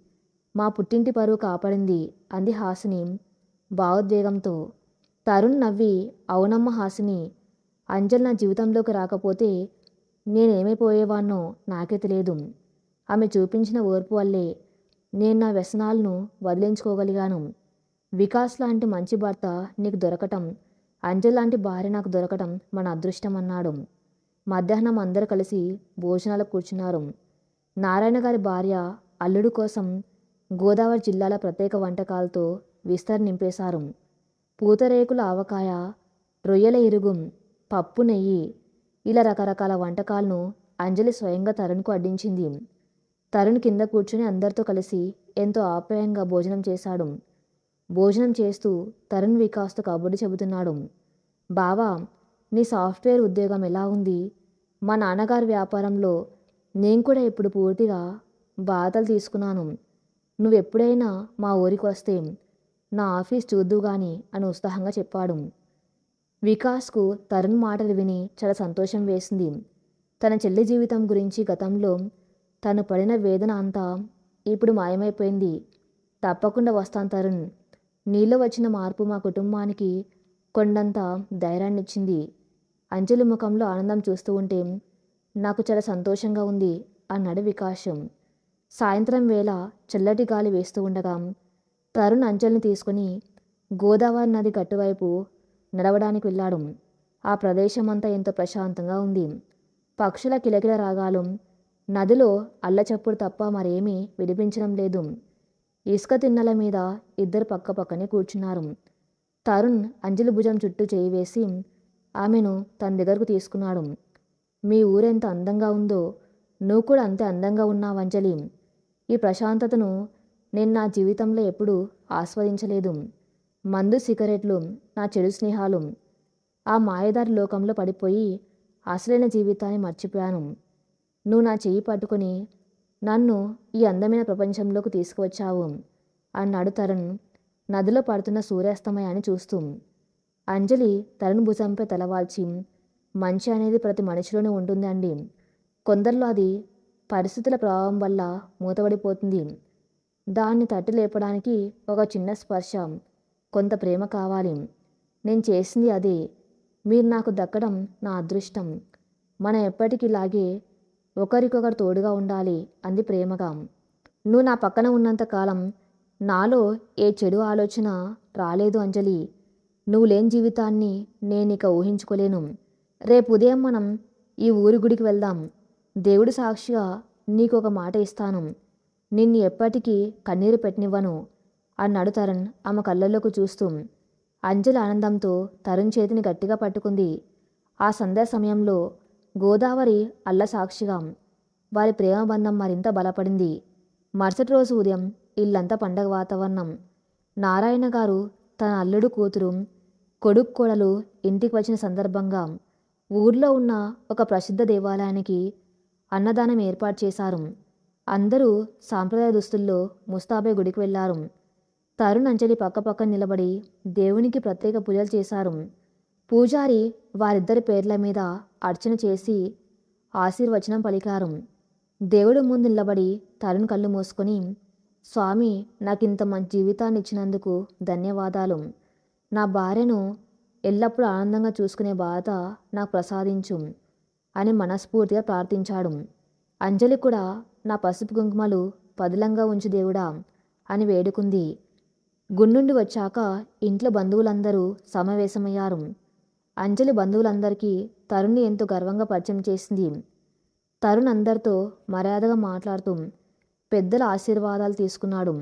మా పుట్టింటి పరువు కాపాడింది అంది హాసిని భావోద్వేగంతో. తరుణ్ నవ్వి, అవునమ్మ హాసిని, అంజలి నా జీవితంలోకి రాకపోతే నేనేమైపోయేవాణ్ణో నాకే తెలియదు. ఆమె చూపించిన ఓర్పు వల్లే నేను నా వ్యసనాలను వదిలించుకోగలిగాను. వికాస్ లాంటి మంచి భర్త నీకు దొరకటం, అంజలి లాంటి భార్య నాకు దొరకటం మన అదృష్టం అన్నాడు. మధ్యాహ్నం అందరూ కలిసి భోజనాలకు కూర్చున్నారు. నారాయణ గారి భార్య అల్లుడు కోసం గోదావరి జిల్లాల ప్రత్యేక వంటకాలతో విస్తరి నింపేశారు. పూతరేకుల ఆవకాయ, రొయ్యల ఇరుగు, పప్పు నెయ్యి, ఇలా రకరకాల వంటకాలను అంజలి స్వయంగా తరుణ్కు వడ్డించింది. తరుణ్ కింద కూర్చుని అందరితో కలిసి ఎంతో ఆప్యాయంగా భోజనం చేశాడు. భోజనం చేస్తూ తరుణ్ వికాస్తో కబుర్లు చెబుతున్నాడు. బావా, నీ సాఫ్ట్వేర్ ఉద్యోగం ఎలా ఉంది? మా నాన్నగారి వ్యాపారంలో నేను కూడా ఇప్పుడు పూర్తిగా బాధ్యతలు తీసుకున్నాను. నువ్వెప్పుడైనా మా ఊరికి వస్తే నా ఆఫీస్ చూద్దు గాని అని ఉత్సాహంగా చెప్పాడు. వికాస్కు తరుణ్ మాటలు విని చాలా సంతోషం వేసింది. తన చెల్లి జీవితం గురించి, గతంలో తను పడిన వేదన అంతా ఇప్పుడు మాయమైపోయింది. తప్పకుండా వస్తాను తరుణ్. నీలో వచ్చిన మార్పు మా కుటుంబానికి కొండంత ధైర్యాన్నిచ్చింది. అంజలి ముఖంలో ఆనందం చూస్తూ ఉంటే నాకు చాలా సంతోషంగా ఉంది అన్నాడు వికాసం. సాయంత్రం వేళ చల్లటి గాలి వేస్తూ ఉండగా తరుణ్ అంజలిని తీసుకుని గోదావరి నది గట్టువైపు నడవడానికి వెళ్ళాడు. ఆ ప్రదేశం అంతా ఎంతో ప్రశాంతంగా ఉంది. పక్షుల కిలకిల రాగాలు, నదిలో అల్లచప్పుడు తప్ప మరేమీ వినిపించడం లేదు. ఇసుక తిన్నెల మీద ఇద్దరు పక్కపక్కనే కూర్చున్నారు. తరుణ్ అంజలి భుజం చుట్టూ చేయి వేసి ఆమెను తన దగ్గరకు తీసుకున్నాడు. మీ ఊరెంత అందంగా ఉందో నువ్వు కూడా అంతే అందంగా ఉన్నావు అంజలి. ఈ ప్రశాంతతను నేను నా జీవితంలో ఎప్పుడూ ఆస్వాదించలేదు. మందు, సిగరెట్లు, నా చెడు స్నేహాలు, ఆ మాయదారి లోకంలో పడిపోయి అసలైన జీవితాన్ని మర్చిపోయాను. నువ్వు నా చెయ్యి పట్టుకుని నన్ను ఈ అందమైన ప్రపంచంలోకి తీసుకువచ్చావు అన్నాడు తరుణ్ నదిలో పడుతున్న సూర్యాస్తమయాన్ని చూస్తూ. అంజలి తరుణ్ భుజంపై తలవాల్చి, మంచి అనేది ప్రతి మనిషిలోనే ఉంటుంది అండి. కొందరిలో అది పరిస్థితుల ప్రభావం వల్ల మూతపడిపోతుంది. దాన్ని తట్టి లేపడానికి ఒక చిన్న స్పర్శ, కొంత ప్రేమ కావాలి. నేను చేసింది అదే. మీరు నాకు దక్కడం నా అదృష్టం. మనం ఎప్పటికిలాగే ఒకరికొకరు తోడుగా ఉండాలి అంది ప్రేమగా. నువ్వు నా పక్కన ఉన్నంత కాలం నాలో ఏ చెడు ఆలోచన రాలేదు అంజలి. నువ్వు లేని జీవితాన్ని నేనిక ఊహించుకోలేను. రేపు ఉదయం మనం ఈ ఊరి గుడికి వెళ్దాం. దేవుడి సాక్షిగా నీకు ఒక మాట ఇస్తాను. నిన్ను ఎప్పటికీ కన్నీరు పెట్టనివ్వను అన్నాడు తరుణ్ ఆమె కళ్ళల్లోకి చూస్తూ. అంజలి ఆనందంతో తరుణ్ చేతిని గట్టిగా పట్టుకుంది. ఆ సంధ్యా సమయంలో గోదావరి అల్ల సాక్షిగా వారి ప్రేమబంధం మరింత బలపడింది. మరుసటి రోజు ఉదయం ఇల్లంతా పండగ వాతావరణం. నారాయణ గారు తన అల్లుడు, కూతురు, కొడుకు, కోడలు ఇంటికి వచ్చిన సందర్భంగా ఊర్లో ఉన్న ఒక ప్రసిద్ధ దేవాలయానికి అన్నదానం ఏర్పాటు చేశారు. అందరూ సాంప్రదాయ దుస్తుల్లో ముస్తాబై గుడికి వెళ్లారు. తరుణ్, అంజలి పక్కపక్క నిలబడి దేవునికి ప్రత్యేక పూజలు చేశారు. పూజారి వారిద్దరి పేర్ల మీద అర్చన చేసి ఆశీర్వచనం పలికారు. దేవుడు ముందు నిలబడి తరుణ్ కళ్ళు మూసుకొని, స్వామి, నాకింత మంచి జీవితాన్ని ఇచ్చినందుకు ధన్యవాదాలు. నా భార్యను ఎల్లప్పుడూ ఆనందంగా చూసుకునే బాధ నాకు ప్రసాదించు అని మనస్ఫూర్తిగా ప్రార్థించాడు. అంజలి కూడా నా పసుపు కుంకుమలు పదిలంగా ఉంచు దేవుడా అని వేడుకుంది. గుండుండి వచ్చాక ఇంట్లో బంధువులందరూ సమావేశమయ్యారు. అంజలి బంధువులందరికీ తరుణ్ని ఎంతో గర్వంగా పరిచయం చేసింది. తరుణ్ అందరితో మర్యాదగా మాట్లాడుతూ పెద్దల ఆశీర్వాదాలు తీసుకున్నాడు.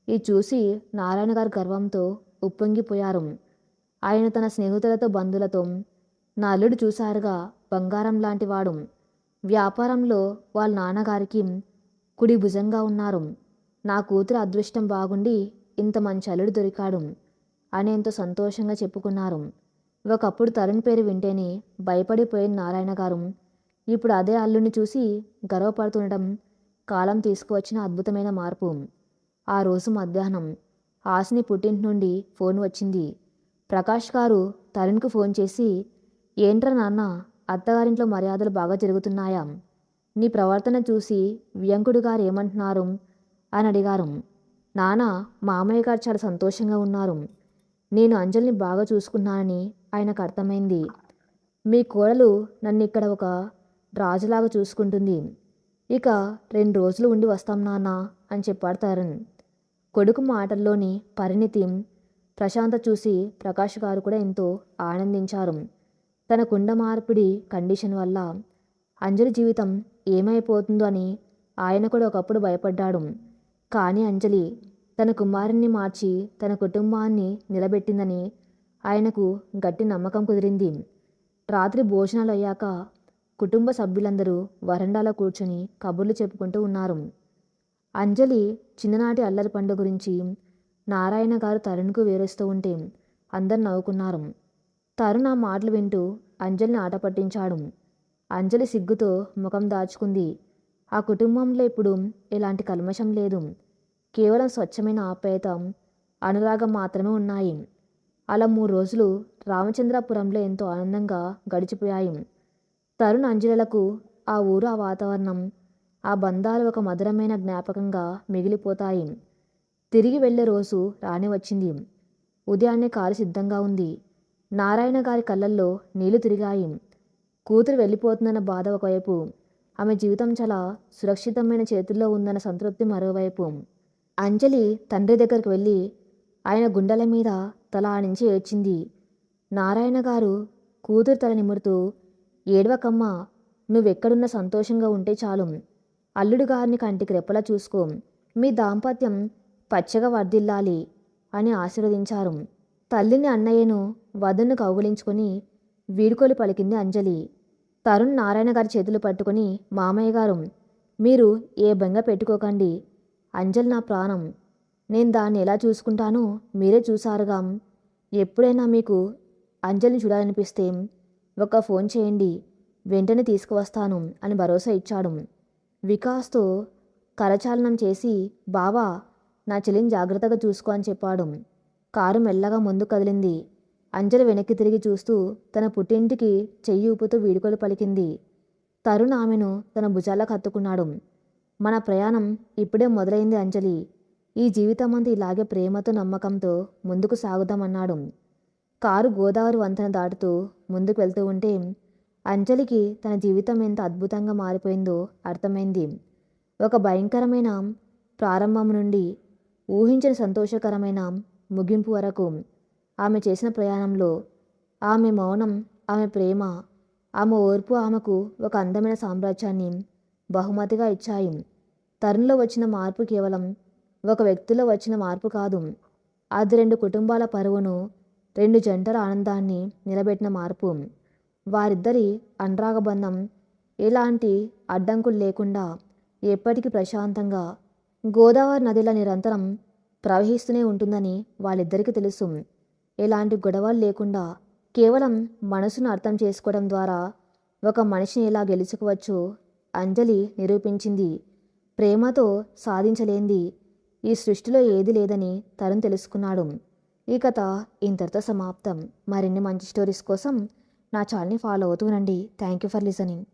ఇది చూసి నారాయణ గారు గర్వంతో ఉప్పొంగిపోయారు. ఆయన తన స్నేహితులతో, బంధువులతో, నా అల్లుడు చూశారుగా, బంగారం లాంటివాడు. వ్యాపారంలో వాళ్ళ నాన్నగారికి కుడి భుజంగా ఉన్నారు. నా కూతురు అదృష్టం బాగుండి ఇంత మంచి అల్లుడు దొరికాడు అని ఎంతో సంతోషంగా చెప్పుకున్నారు. ఒకప్పుడు తరుణ్ పేరు వింటేనే భయపడిపోయిన నారాయణ గారు ఇప్పుడు అదే అల్లుడిని చూసి గర్వపడుతుండటం కాలం తీసుకువచ్చిన అద్భుతమైన మార్పు. ఆ రోజు మధ్యాహ్నం హాసిని పుట్టింటి నుండి ఫోన్ వచ్చింది. ప్రకాష్ గారు తరుణ్కు ఫోన్ చేసి, ఏంట్రా నాన్న, అత్తగారింట్లో మర్యాదలు బాగా జరుగుతున్నాయా? నీ ప్రవర్తన చూసి వ్యంకుడు గారు ఏమంటున్నారు అని అడిగారు. నాన్న, మామయ్య గారు చాలా సంతోషంగా ఉన్నారు. నేను అంజలిని బాగా చూసుకున్నానని ఆయనకు అర్థమైంది. మీ కోడలు నన్ను ఇక్కడ ఒక రాజులాగా చూసుకుంటుంది. ఇక 2 రోజులు ఉండి వస్తాం నాన్న అని చెప్పాడు తరుణ్. కొడుకు మాటల్లోని పరిణితి, ప్రశాంతత చూసి ప్రకాష్ గారు కూడా ఎంతో ఆనందించారు. తన కుండ మార్పిడి కండిషన్ వల్ల అంజలి జీవితం ఏమైపోతుందో అని ఆయన కూడా ఒకప్పుడు భయపడ్డాడు. కానీ అంజలి తన కుమారుణ్ణి మార్చి తన కుటుంబాన్ని నిలబెట్టిందని ఆయనకు గట్టి నమ్మకం కుదిరింది. రాత్రి భోజనాలు అయ్యాక కుటుంబ సభ్యులందరూ వరండాలో కూర్చొని కబుర్లు చెప్పుకుంటూ ఉన్నారు. అంజలి చిన్ననాటి అల్లరి పండు గురించి నారాయణ గారు తరుణ్కు వివరిస్తూ ఉంటే అందరు నవ్వుకున్నారు. తరుణ్ ఆ మాటలు వింటూ అంజలిని ఆట పట్టించాడు. అంజలి సిగ్గుతో ముఖం దాచుకుంది. ఆ కుటుంబంలో ఇప్పుడు ఎలాంటి కల్మషం లేదు. కేవలం స్వచ్ఛమైన ఆప్యాయత, అనురాగం మాత్రమే ఉన్నాయి. అలా 3 రోజులు రామచంద్రపురంలో ఎంతో ఆనందంగా గడిచిపోయాయి. తరుణ్ అంజలిలకు ఆ ఊరు, ఆ వాతావరణం, ఆ బంధాలు ఒక మధురమైన జ్ఞాపకంగా మిగిలిపోతాయి. తిరిగి వెళ్లే రోజు రాని వచ్చింది. ఉదయాన్నే కారు సిద్ధంగా ఉంది. నారాయణ గారి కళ్ళల్లో నీళ్లు తిరిగాయి. కూతురు వెళ్ళిపోతుందన్న బాధ ఒకవైపు, ఆమె జీవితం చాలా సురక్షితమైన చేతుల్లో ఉందన్న సంతృప్తి మరోవైపు. అంజలి తండ్రి దగ్గరికి వెళ్ళి ఆయన గుండెల మీద తల ఆనించి ఏడ్చింది. నారాయణ గారు కూతురు తల నిమురుతూ, ఏడవకమ్మా, నువ్వెక్కడున్నా సంతోషంగా ఉంటే చాలు. అల్లుడు గారిని కంటికి రెప్పలా చూసుకో. మీ దాంపత్యం పచ్చగా వర్ధిల్లాలి అని ఆశీర్వదించారు. తల్లిని, అన్నయ్యను, వధును కౌగిలించుకొని వీడ్కోలు పలికింది అంజలి. తరుణ్ నారాయణ గారి చేతులు పట్టుకొని, మామయ్య గారు, మీరు ఏ బెంగ పెట్టుకోకండి. అంజలి నా ప్రాణం. నేను దాన్ని ఎలా చూసుకుంటానో మీరే చూసారుగా. ఎప్పుడైనా మీకు అంజలిని చూడాలనిపిస్తే ఒక ఫోన్ చేయండి, వెంటనే తీసుకువస్తాను అని భరోసా ఇచ్చాడు. వికాస్తో కరచాలనం చేసి, బావా, నా చెల్లిని జాగ్రత్తగా చూసుకో అని చెప్పాడు. కారు మెల్లగా ముందు కదిలింది. అంజలి వెనక్కి తిరిగి చూస్తూ తన పుట్టింటికి చెయ్యి ఊపుతూ వీడుకోలు పలికింది. తరుణ్ ఆమెను తన భుజాలకు హత్తుకున్నాడు. మన ప్రయాణం ఇప్పుడే మొదలైంది అంజలి. ఈ జీవితమంతా ఇలాగే ప్రేమతో, నమ్మకంతో ముందుకు సాగుదామన్నాడు. కారు గోదావరి వంతెన దాటుతూ ముందుకు వెళ్తూ ఉంటే అంజలికి తన జీవితం ఎంత అద్భుతంగా మారిపోయిందో అర్థమైంది. ఒక భయంకరమైన ప్రారంభం నుండి ఊహించని సంతోషకరమైన ముగింపు వరకు ఆమె చేసిన ప్రయాణంలో ఆమె మౌనం, ఆమె ప్రేమ, ఆమె ఓర్పు ఆమెకు ఒక అందమైన సామ్రాజ్యాన్ని బహుమతిగా ఇచ్చాయి. తరుణ్లో వచ్చిన మార్పు కేవలం ఒక వ్యక్తిలో వచ్చిన మార్పు కాదు. అది 2 కుటుంబాల పరువును, 2 జంటల ఆనందాన్ని నిలబెట్టిన మార్పు. వారిద్దరి అనురాగబంధం ఎలాంటి అడ్డంకులు లేకుండా ఎప్పటికీ ప్రశాంతంగా గోదావరి నదిలా నిరంతరం ప్రవహిస్తూనే ఉంటుందని వాళ్ళిద్దరికీ తెలుసు. ఎలాంటి గొడవలు లేకుండా కేవలం మనసును అర్థం చేసుకోవడం ద్వారా ఒక మనిషిని ఎలా గెలుచుకోవచ్చో అంజలి నిరూపించింది. ప్రేమతో సాధించలేంది ఈ సృష్టిలో ఏది లేదని తరుణ్ తెలుసుకున్నాడు. ఈ కథ ఇంతటితో సమాప్తం. మరిన్ని మంచి స్టోరీస్ కోసం నా ఛానల్ని ఫాలో అవుతూ ఉండండి. Thank you for listening.